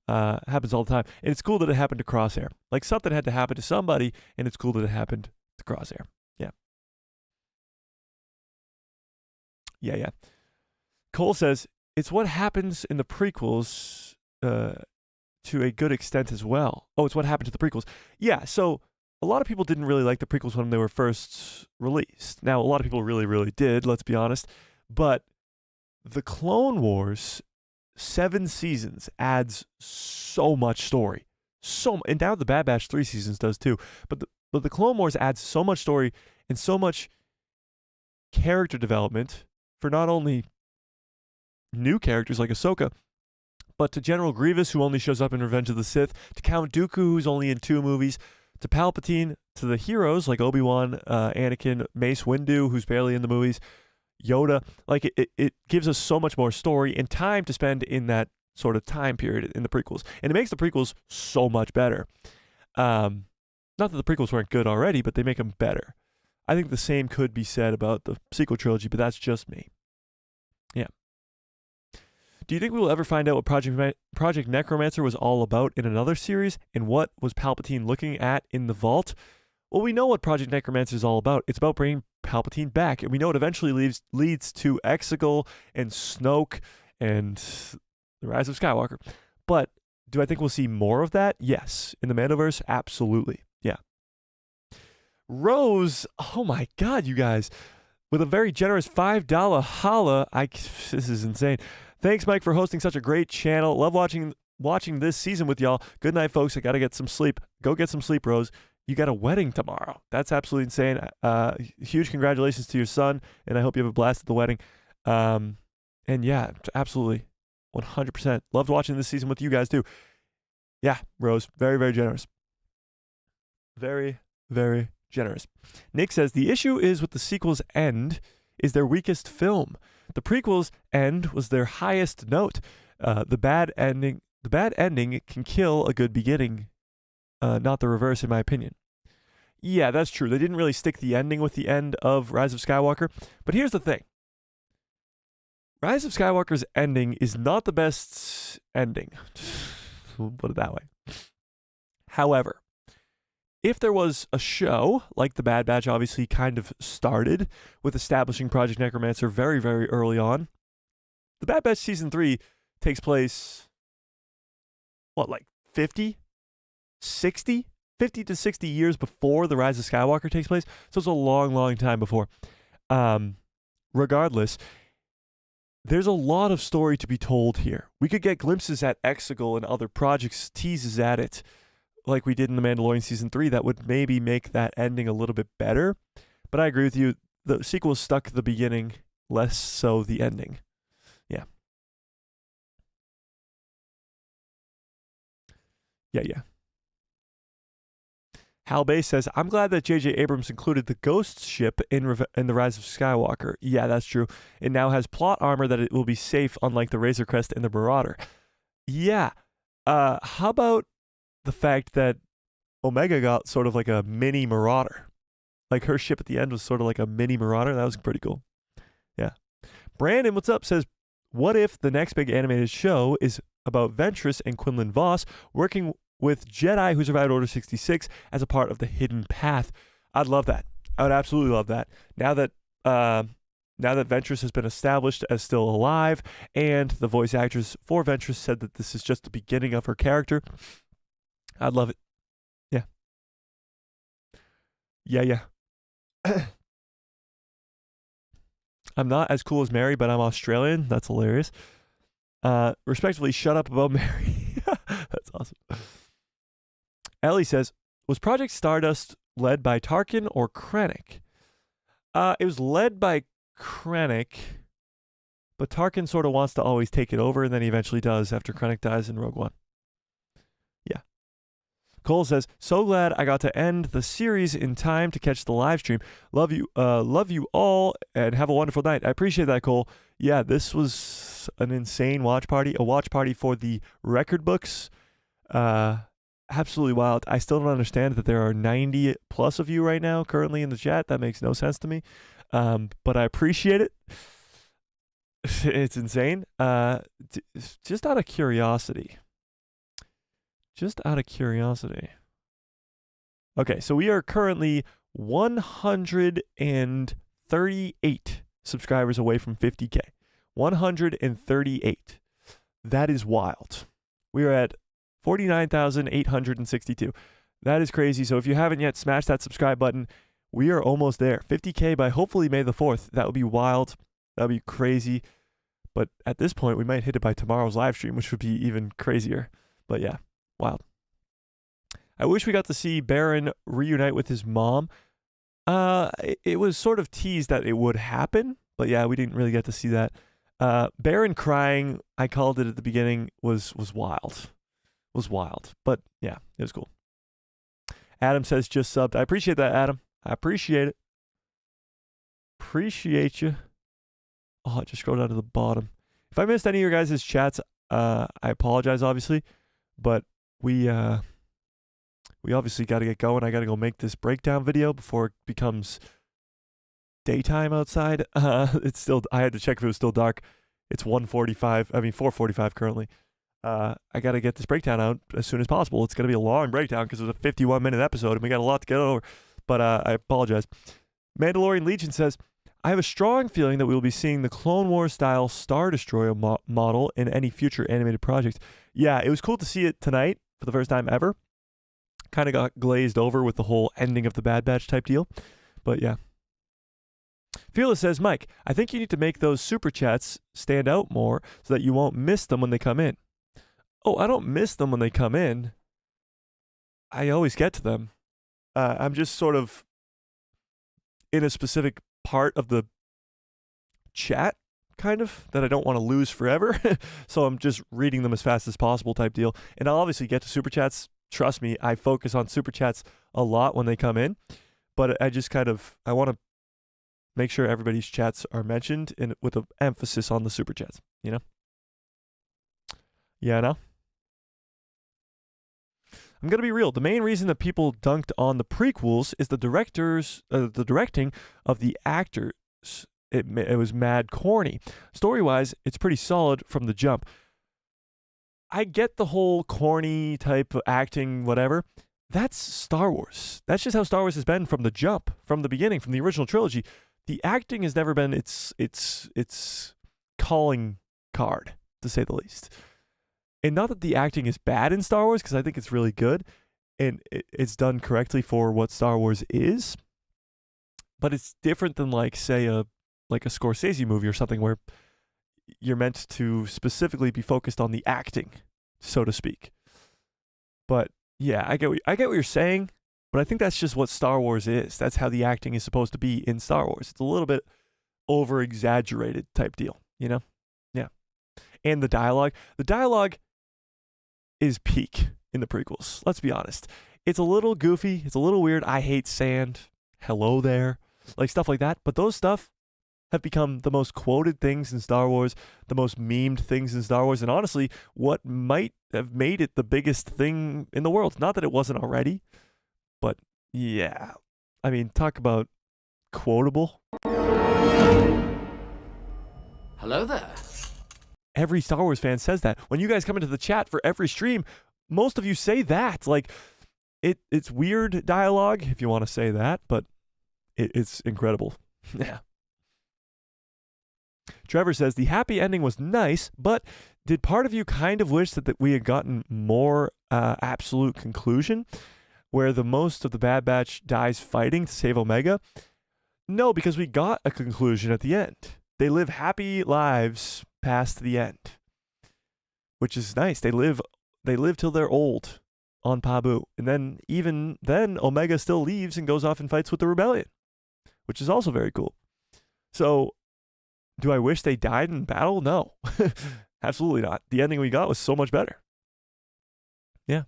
Happens all the time. And it's cool that it happened to Crosshair. Like, something had to happen to somebody, and it's cool that it happened to Crosshair. Yeah. Yeah. Cole says, it's what happens in the prequels to a good extent as well. Oh, it's what happened to the prequels. Yeah, so a lot of people didn't really like the prequels when they were first released. Now, a lot of people really did, let's be honest. But the Clone Wars 7 seasons adds so much story. And now the Bad Batch 3 seasons does too. But the Clone Wars adds so much story and so much character development for not only new characters like Ahsoka, but to General Grievous, who only shows up in Revenge of the Sith, to Count Dooku, who's only in 2 movies, to Palpatine, to the heroes like Obi-Wan, Anakin, Mace Windu, who's barely in the movies, Yoda. Like, it gives us so much more story and time to spend in that sort of time period in the prequels. And it makes the prequels so much better. Not that the prequels weren't good already, but they make them better. I think the same could be said about the sequel trilogy, but that's just me. Yeah. Do you think we will ever find out what Project Necromancer was all about in another series, and what was Palpatine looking at in the vault? Well, we know what Project Necromancer is all about. It's about bringing Palpatine back, and we know it eventually leads to Exegol and Snoke and the Rise of Skywalker. But do I think we'll see more of that? Yes. In the Mandoverse, absolutely. Yeah. Rose, oh my God, you guys, with a very generous $5 holla. This is insane. Thanks, Mike, for hosting such a great channel. Love watching this season with y'all. Good night, folks. I got to get some sleep. Go get some sleep, Rose. You got a wedding tomorrow. That's absolutely insane. Huge congratulations to your son, and I hope you have a blast at the wedding. And yeah, absolutely, 100%. Loved watching this season with you guys too. Yeah, Rose, very, very generous. Very, very generous. Nick says, the issue is with the sequel's end is their weakest film. The prequel's end was their highest note. The bad ending can kill a good beginning. Not the reverse, in my opinion. Yeah, that's true. They didn't really stick the ending with the end of Rise of Skywalker. But here's the thing. Rise of Skywalker's ending is not the best ending. We'll put it that way. However, if there was a show, like The Bad Batch obviously kind of started with establishing Project Necromancer very, very early on, The Bad Batch Season 3 takes place, like 50 to 60 years before The Rise of Skywalker takes place. So it's a long, long time before. Regardless, there's a lot of story to be told here. We could get glimpses at Exegol and other projects, teases at it, like we did in The Mandalorian Season 3, that would maybe make that ending a little bit better. But I agree with you. The sequel stuck the beginning, less so the ending. Yeah. Yeah. Hal Bay says, I'm glad that J.J. Abrams included the Ghost ship in The Rise of Skywalker. Yeah, that's true. It now has plot armor that it will be safe, unlike the Razor Crest and the Marauder. Yeah. How about the fact that Omega got sort of like a mini Marauder? Like her ship at the end was sort of like a mini Marauder. That was pretty cool. Yeah. Brandon, what's up, says, what if the next big animated show is about Ventress and Quinlan Voss working with Jedi who survived Order 66 as a part of the Hidden Path? I'd love that. I would absolutely love that. Now that Ventress has been established as still alive, and the voice actress for Ventress said that this is just the beginning of her character, I'd love it. Yeah. Yeah. I'm not as cool as Mary, but I'm Australian. That's hilarious. Respectively, shut up about Mary. That's awesome. Ellie says, was Project Stardust led by Tarkin or Krennic? It was led by Krennic, but Tarkin sort of wants to always take it over, and then he eventually does after Krennic dies in Rogue One. Yeah. Cole says, so glad I got to end the series in time to catch the live stream. Love you all, and have a wonderful night. I appreciate that, Cole. Yeah, this was an insane watch party. A watch party for the record books. Absolutely wild. I still don't understand that there are 90 plus of you right now currently in the chat. That makes no sense to me. But I appreciate it. It's insane. Just out of curiosity. Okay, so we are currently 138 subscribers away from 50K. 138. That is wild. We are at 49,862. That is crazy. So if you haven't yet, smash that subscribe button. We are almost there. 50K by hopefully May the 4th. That would be wild. That would be crazy. But at this point, we might hit it by tomorrow's live stream, which would be even crazier. But yeah, wild. I wish we got to see Baron reunite with his mom. It was sort of teased that it would happen. But yeah, we didn't really get to see that. Baron crying, I called it at the beginning, was wild. But yeah, it was cool. Adam says just subbed. I appreciate that, Adam. I appreciate it. Appreciate you. Oh, I just scrolled down to the bottom. If I missed any of your guys' chats, I apologize, obviously. But we obviously got to get going. I got to go make this breakdown video before it becomes daytime outside. I had to check if it was still dark. It's 4:45 currently. I got to get this breakdown out as soon as possible. It's going to be a long breakdown because it was a 51-minute episode and we got a lot to get over. But I apologize. Mandalorian Legion says, I have a strong feeling that we will be seeing the Clone Wars style Star Destroyer model in any future animated project. Yeah, it was cool to see it tonight for the first time ever. Kind of got glazed over with the whole ending of the Bad Batch type deal. But yeah. Fearless says, Mike, I think you need to make those super chats stand out more so that you won't miss them when they come in. Oh, I don't miss them when they come in. I always get to them. I'm just sort of in a specific part of the chat, kind of, that I don't want to lose forever. So I'm just reading them as fast as possible type deal. And I'll obviously get to super chats. Trust me, I focus on super chats a lot when they come in. But I just I want to make sure everybody's chats are mentioned and with an emphasis on the super chats, you know? Yeah, I know. I'm going to be real. The main reason that people dunked on the prequels is the directing of the actors. It was mad corny. Story-wise, it's pretty solid from the jump. I get the whole corny type of acting, whatever. That's Star Wars. That's just how Star Wars has been from the jump, from the beginning, from the original trilogy. The acting has never been its calling card, to say the least. And not that the acting is bad in Star Wars, because I think it's really good, and it's done correctly for what Star Wars is. But it's different than, like, say, a Scorsese movie or something where you're meant to specifically be focused on the acting, so to speak. But yeah, I get what you're saying, but I think that's just what Star Wars is. That's how the acting is supposed to be in Star Wars. It's a little bit over-exaggerated type deal, you know? Yeah. And the dialogue is peak in the prequels. Let's be honest. It's a little goofy. It's a little weird. I hate sand. Hello there. Like stuff like that. But those stuff have become the most quoted things in Star Wars, the most memed things in Star Wars, and honestly, what might have made it the biggest thing in the world. Not that it wasn't already, but yeah. I mean, talk about quotable. Hello there. Every Star Wars fan says that. When you guys come into the chat for every stream, most of you say that. Like, it's weird dialogue, if you want to say that, but it's incredible. Yeah. Trevor says, the happy ending was nice, but did part of you kind of wish that we had gotten more absolute conclusion, where the most of the Bad Batch dies fighting to save Omega? No, because we got a conclusion at the end. They live happy lives past the end, which is nice. They live till they're old on Pabu, and then even then Omega still leaves and goes off and fights with the rebellion, which is also very cool. So do I wish they died in battle? No. Absolutely not. The ending we got was so much better. Yeah.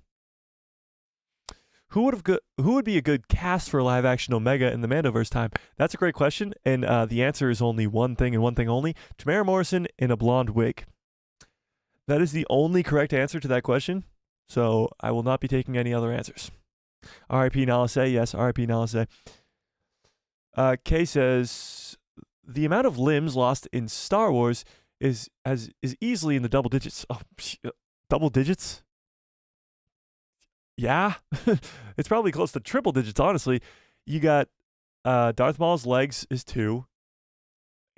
Who would be a good cast for live action Omega in the Mandoverse time? That's a great question, and the answer is only one thing and one thing only: Tamara Morrison in a blonde wig. That is the only correct answer to that question, so I will not be taking any other answers. R.I.P. Nalase, yes, R.I.P. Nalase. Kay says, the amount of limbs lost in Star Wars is easily in the double digits. Oh, double digits? Yeah, it's probably close to triple digits, honestly. You got Darth Maul's legs is 2.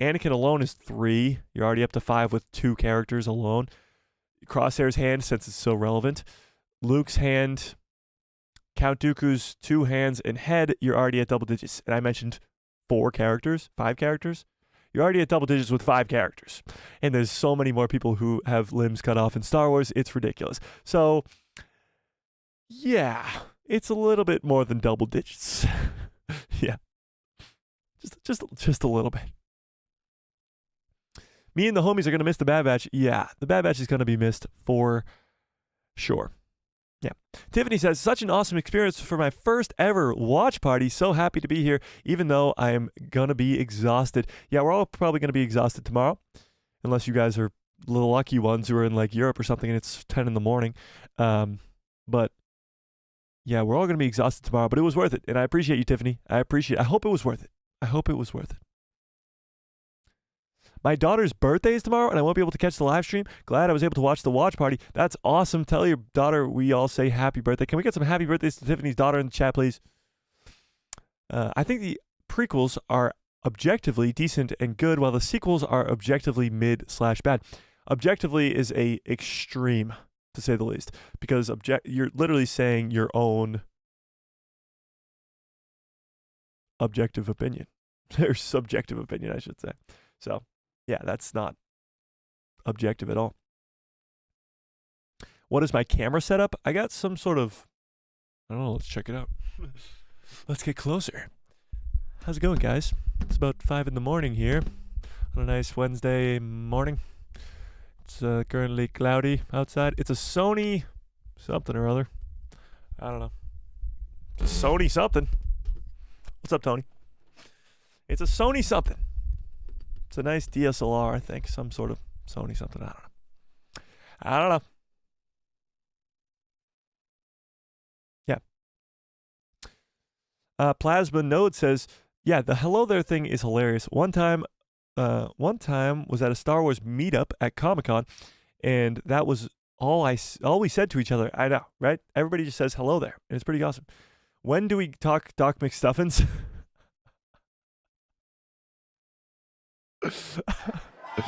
Anakin alone is 3. You're already up to 5 with 2 characters alone. Crosshair's hand, since it's so relevant. Luke's hand. Count Dooku's 2 hands and head, you're already at double digits. And I mentioned 5 characters. You're already at double digits with 5 characters. And there's so many more people who have limbs cut off in Star Wars, it's ridiculous. So yeah, it's a little bit more than double digits. Yeah. Just a little bit. Me and the homies are going to miss the Bad Batch. Yeah, the Bad Batch is going to be missed for sure. Yeah. Tiffany says, such an awesome experience for my first ever watch party. So happy to be here, even though I am going to be exhausted. Yeah, we're all probably going to be exhausted tomorrow, unless you guys are the lucky ones who are in like Europe or something and it's 10 in the morning. But yeah, we're all going to be exhausted tomorrow, but it was worth it. And I appreciate you, Tiffany. I hope it was worth it. My daughter's birthday is tomorrow, and I won't be able to catch the live stream. Glad I was able to watch the watch party. That's awesome. Tell your daughter we all say happy birthday. Can we get some happy birthdays to Tiffany's daughter in the chat, please? I think the prequels are objectively decent and good, while the sequels are objectively mid/bad. Objectively is a extreme, to say the least, because you're literally saying your own objective opinion. Or subjective opinion, I should say. So, yeah, that's not objective at all. What is my camera setup? I got some sort of, I don't know, let's check it out. Let's get closer. How's it going, guys? It's about 5 in the morning here on a nice Wednesday morning. It's currently cloudy outside. It's a Sony something or other. I don't know. It's a Sony something. What's up, Tony? It's a Sony something. It's a nice DSLR, I think. Some sort of Sony something. I don't know. Yeah. Plasma Node says, yeah, the hello there thing is hilarious. One time was at a Star Wars meetup at Comic-Con, and that was all we said to each other. I know, right? Everybody just says hello there, and it's pretty awesome. When do we talk Doc McStuffins?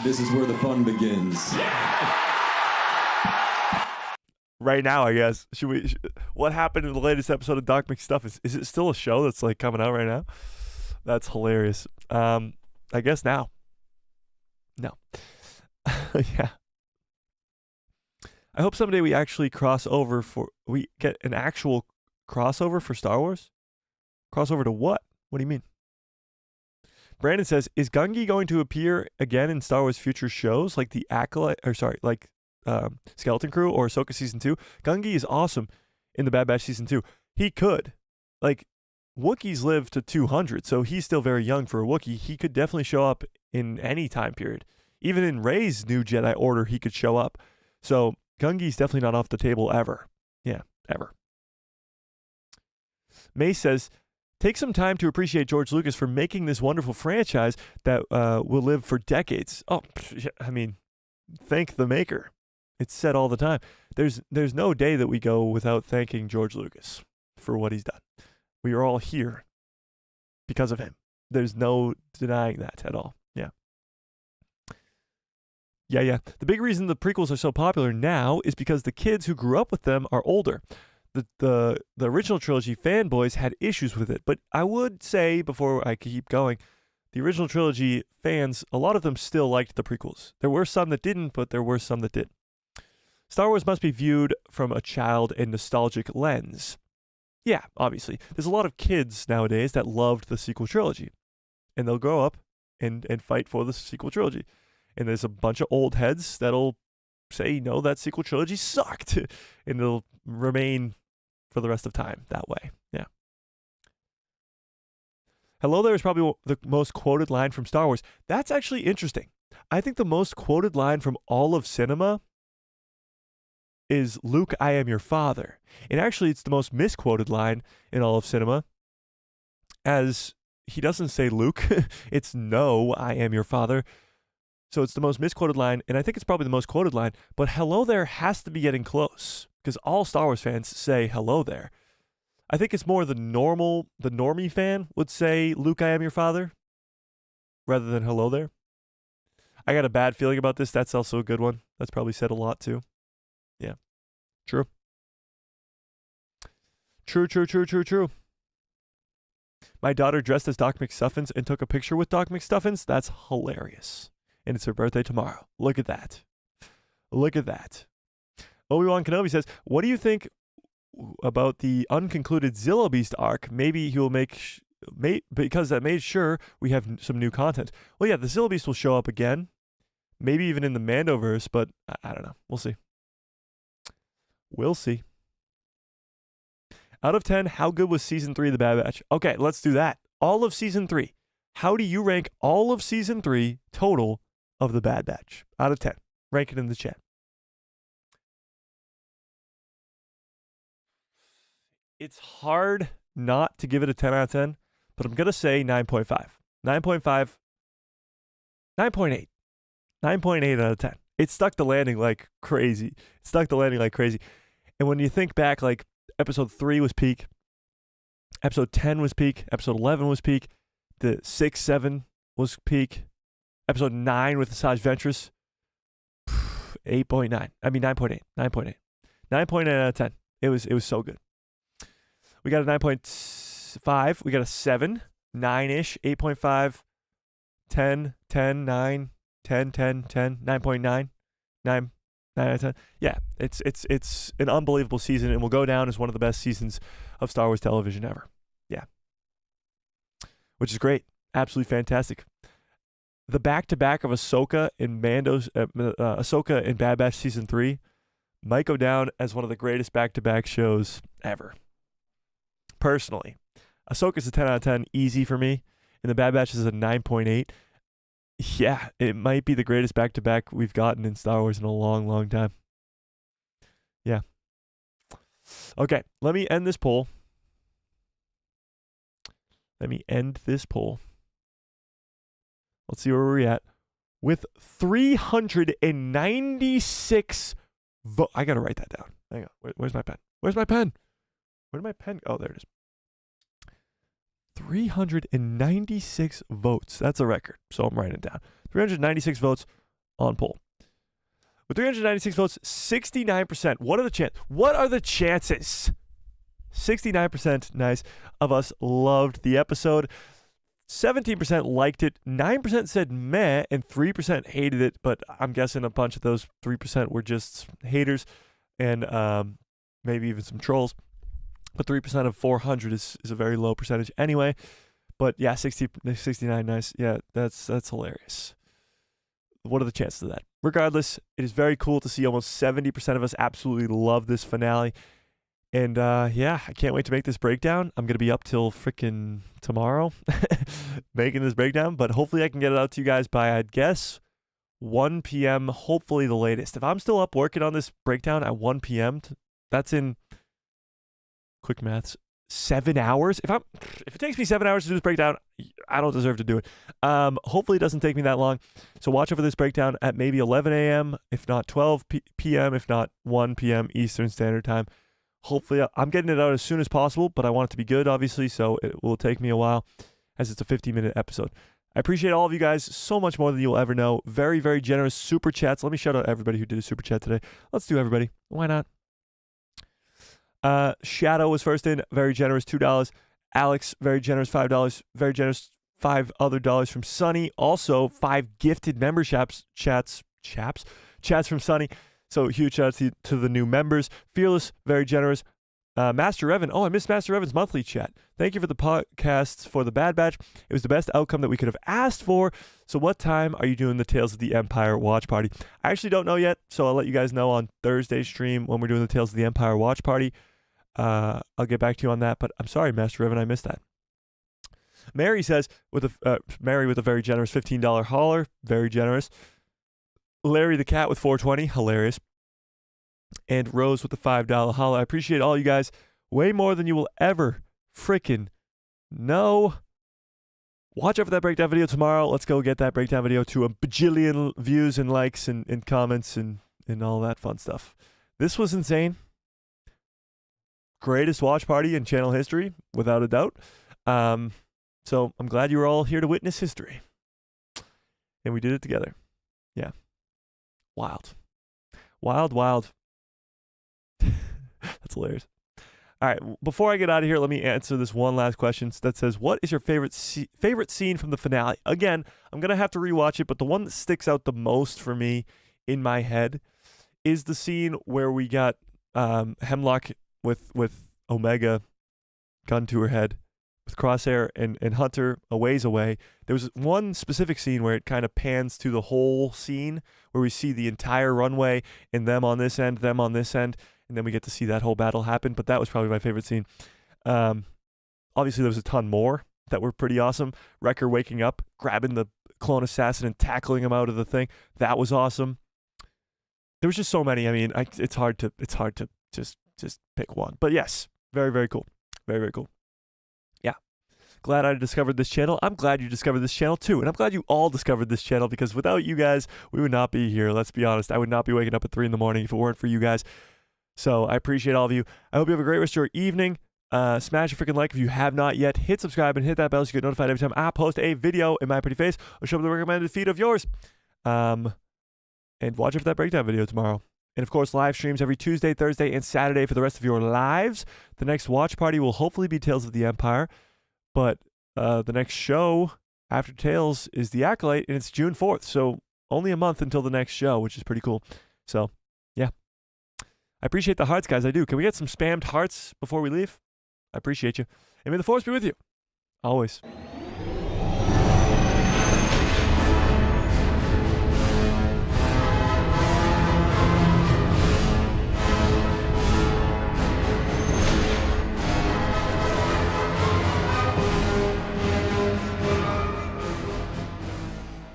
This is where the fun begins. Right now, I guess. What happened in the latest episode of Doc McStuffins? Is it still a show that's like coming out right now? That's hilarious. I guess now. No. Yeah. I hope someday we actually we get an actual crossover for Star Wars. Crossover to what? What do you mean? Brandon says, is Gungi going to appear again in Star Wars future shows like the Acolyte, Skeleton Crew or Ahsoka Season 2? Gungi is awesome in the Bad Batch Season 2. He could. Like, Wookiees live to 200, so he's still very young for a Wookiee. He could definitely show up in any time period. Even in Rey's new Jedi Order, he could show up. So Gungi's definitely not off the table ever. Yeah, ever. May says, take some time to appreciate George Lucas for making this wonderful franchise that will live for decades. Oh, I mean, thank the maker. It's said all the time. There's no day that we go without thanking George Lucas for what he's done. We are all here because of him. There's no denying that at all. Yeah. Yeah. The big reason the prequels are so popular now is because the kids who grew up with them are older. The original trilogy fanboys had issues with it, but I would say, before I keep going, the original trilogy fans, a lot of them still liked the prequels. There were some that didn't, but there were some that did. Star Wars must be viewed from a child and nostalgic lens. Yeah, obviously. There's a lot of kids nowadays that loved the sequel trilogy, and they'll grow up and fight for the sequel trilogy. And there's a bunch of old heads that'll say, no, that sequel trilogy sucked, and it'll remain for the rest of time that way. Yeah. Hello there is probably the most quoted line from Star Wars. That's actually interesting. I think the most quoted line from all of cinema is Luke, I am your father. And actually, it's the most misquoted line in all of cinema, as he doesn't say Luke. It's no, I am your father. So it's the most misquoted line, and I think it's probably the most quoted line, but hello there has to be getting close, because all Star Wars fans say hello there. I think it's more the normie fan would say Luke, I am your father, rather than hello there. I got a bad feeling about this. That's also a good one. That's probably said a lot too. Yeah. True. True. My daughter dressed as Doc McStuffins and took a picture with Doc McStuffins. That's hilarious. And it's her birthday tomorrow. Look at that. Obi-Wan Kenobi says, what do you think about the unconcluded Zillow Beast arc? Maybe he will because that made sure we have some new content. Well, yeah, the Zillow Beast will show up again. Maybe even in the Mandoverse, but I don't know. We'll see. Out of 10, how good was Season 3 of The Bad Batch? Okay, let's do that. All of Season 3. How do you rank all of Season 3 total of The Bad Batch? Out of 10. Rank it in the chat. It's hard not to give it a 10 out of 10, but I'm going to say 9.5. 9.5. 9.8. 9.8 out of 10. It stuck the landing like crazy. And when you think back, like episode 3 was peak, episode 10 was peak, episode 11 was peak, the 6, 7 was peak, episode 9 with Asajj Ventress, 8.9. I mean 9.8. 9.8 out of 10. It was so good. We got a 9.5. We got a 7, 9-ish, 8.5, 10, 10, 9, 10, 10, 10, 9.9, 9 out of 10. Yeah, it's an unbelievable season and will go down as one of the best seasons of Star Wars television ever. Yeah. Which is great. Absolutely fantastic. The back-to-back of Ahsoka and Ahsoka in Bad Batch Season 3 might go down as one of the greatest back-to-back shows ever. Personally. Ahsoka's a 10 out of 10, easy for me, and the Bad Batch is a 9.8. Yeah, it might be the greatest back-to-back we've gotten in Star Wars in a long, long time. Yeah. Okay, let me end this poll. Let's see where we're at. With 396 votes. I got to write that down. Hang on. Where's my pen? Where did my pen? Oh, there it is. 396 votes. That's a record. So I'm writing it down. 396 votes on poll. With 396 votes, 69%. What are the chances? 69%, nice, of us loved the episode. 17% liked it, 9% said meh, and 3% hated it, but I'm guessing a bunch of those 3% were just haters and maybe even some trolls. But 3% of 400 is a very low percentage anyway. But yeah, 69, nice. Yeah, that's hilarious. What are the chances of that? Regardless, it is very cool to see almost 70% of us absolutely love this finale. And yeah, I can't wait to make this breakdown. I'm going to be up till freaking tomorrow making this breakdown. But hopefully I can get it out to you guys by, I'd guess, 1 p.m., hopefully the latest. If I'm still up working on this breakdown at 1 p.m., that's in, quick maths, 7 hours. If it takes me 7 hours to do this breakdown, I don't deserve to do it. Hopefully it doesn't take me that long. So watch over this breakdown at maybe 11 a.m., if not 12 p.m., if not 1 p.m. Eastern Standard Time. Hopefully, I'm getting it out as soon as possible, but I want it to be good, obviously, so it will take me a while as it's a 50-minute episode. I appreciate all of you guys so much more than you'll ever know. Very, very generous super chats. Let me shout out everybody who did a super chat today. Let's do everybody. Why not? Shadow was first in. Very generous, $2. Alex, very generous, $5. Very generous, $5 other from Sunny. Also, 5 gifted memberships chats from Sunny. So huge shout out to the new members. Fearless, very generous. Master Evan. Oh, I missed Master Evan's monthly chat. Thank you for the podcasts for the Bad Batch. It was the best outcome that we could have asked for. So what time are you doing the Tales of the Empire watch party? I actually don't know yet, so I'll let you guys know on Thursday's stream when we're doing the Tales of the Empire watch party. I'll get back to you on that, but I'm sorry, Master Evan, I missed that. Mary says, Mary with a very generous $15 hauler. Very generous. Larry the Cat with 420, hilarious. And Rose with the $5 holla. I appreciate all you guys way more than you will ever frickin' know. Watch out for that breakdown video tomorrow. Let's go get that breakdown video to a bajillion views and likes and comments and all that fun stuff. This was insane. Greatest watch party in channel history, without a doubt. So I'm glad you were all here to witness history. And we did it together. Yeah. Wild. Wild. That's hilarious. All right, before I get out of here, let me answer this one last question that says, what is your favorite scene from the finale? Again, I'm going to have to rewatch it, but the one that sticks out the most for me in my head is the scene where we got Hemlock with Omega gun to her head, with Crosshair and Hunter a ways away. There was one specific scene where it kind of pans to the whole scene, where we see the entire runway and them on this end, and then we get to see that whole battle happen. But that was probably my favorite scene. Obviously, there was a ton more that were pretty awesome. Wrecker waking up, grabbing the clone assassin and tackling him out of the thing. That was awesome. There was just so many. I mean, it's hard to just pick one. But yes, very, very cool. Very, very cool. Yeah. Glad I discovered this channel. I'm glad you discovered this channel too. And I'm glad you all discovered this channel, because without you guys, we would not be here. Let's be honest. I would not be waking up at 3 in the morning if it weren't for you guys. So I appreciate all of you. I hope you have a great rest of your evening. Smash a freaking like if you have not yet. Hit subscribe and hit that bell so you get notified every time I post a video in my pretty face or show up the recommended feed of yours. And watch out for that breakdown video tomorrow. And of course, live streams every Tuesday, Thursday, and Saturday for the rest of your lives. The next watch party will hopefully be Tales of the Empire, but the next show after Tales is The Acolyte, and it's June 4th, so only a month until the next show, which is pretty cool. So, yeah. I appreciate the hearts, guys. I do. Can we get some spammed hearts before we leave? I appreciate you. And may the force be with you. Always.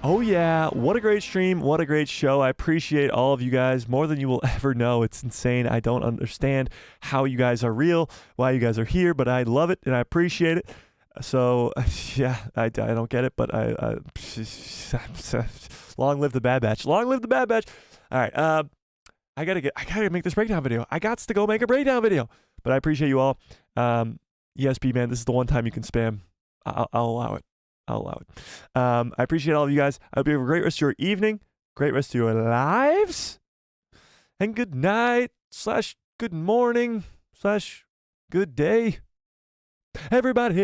Oh yeah, what a great stream, what a great show. I appreciate all of you guys more than you will ever know. It's insane. I don't understand how you guys are real, why you guys are here, but I love it and I appreciate it. So yeah, I don't get it, but I long live the Bad Batch. Long live the Bad Batch. All right, I gotta make this breakdown video. I got to go make a breakdown video, but I appreciate you all. ESP man, this is the one time you can spam. I'll allow it. I'll allow it. I appreciate all of you guys. I hope you have a great rest of your evening, great rest of your lives, and good night / good morning / good day, everybody.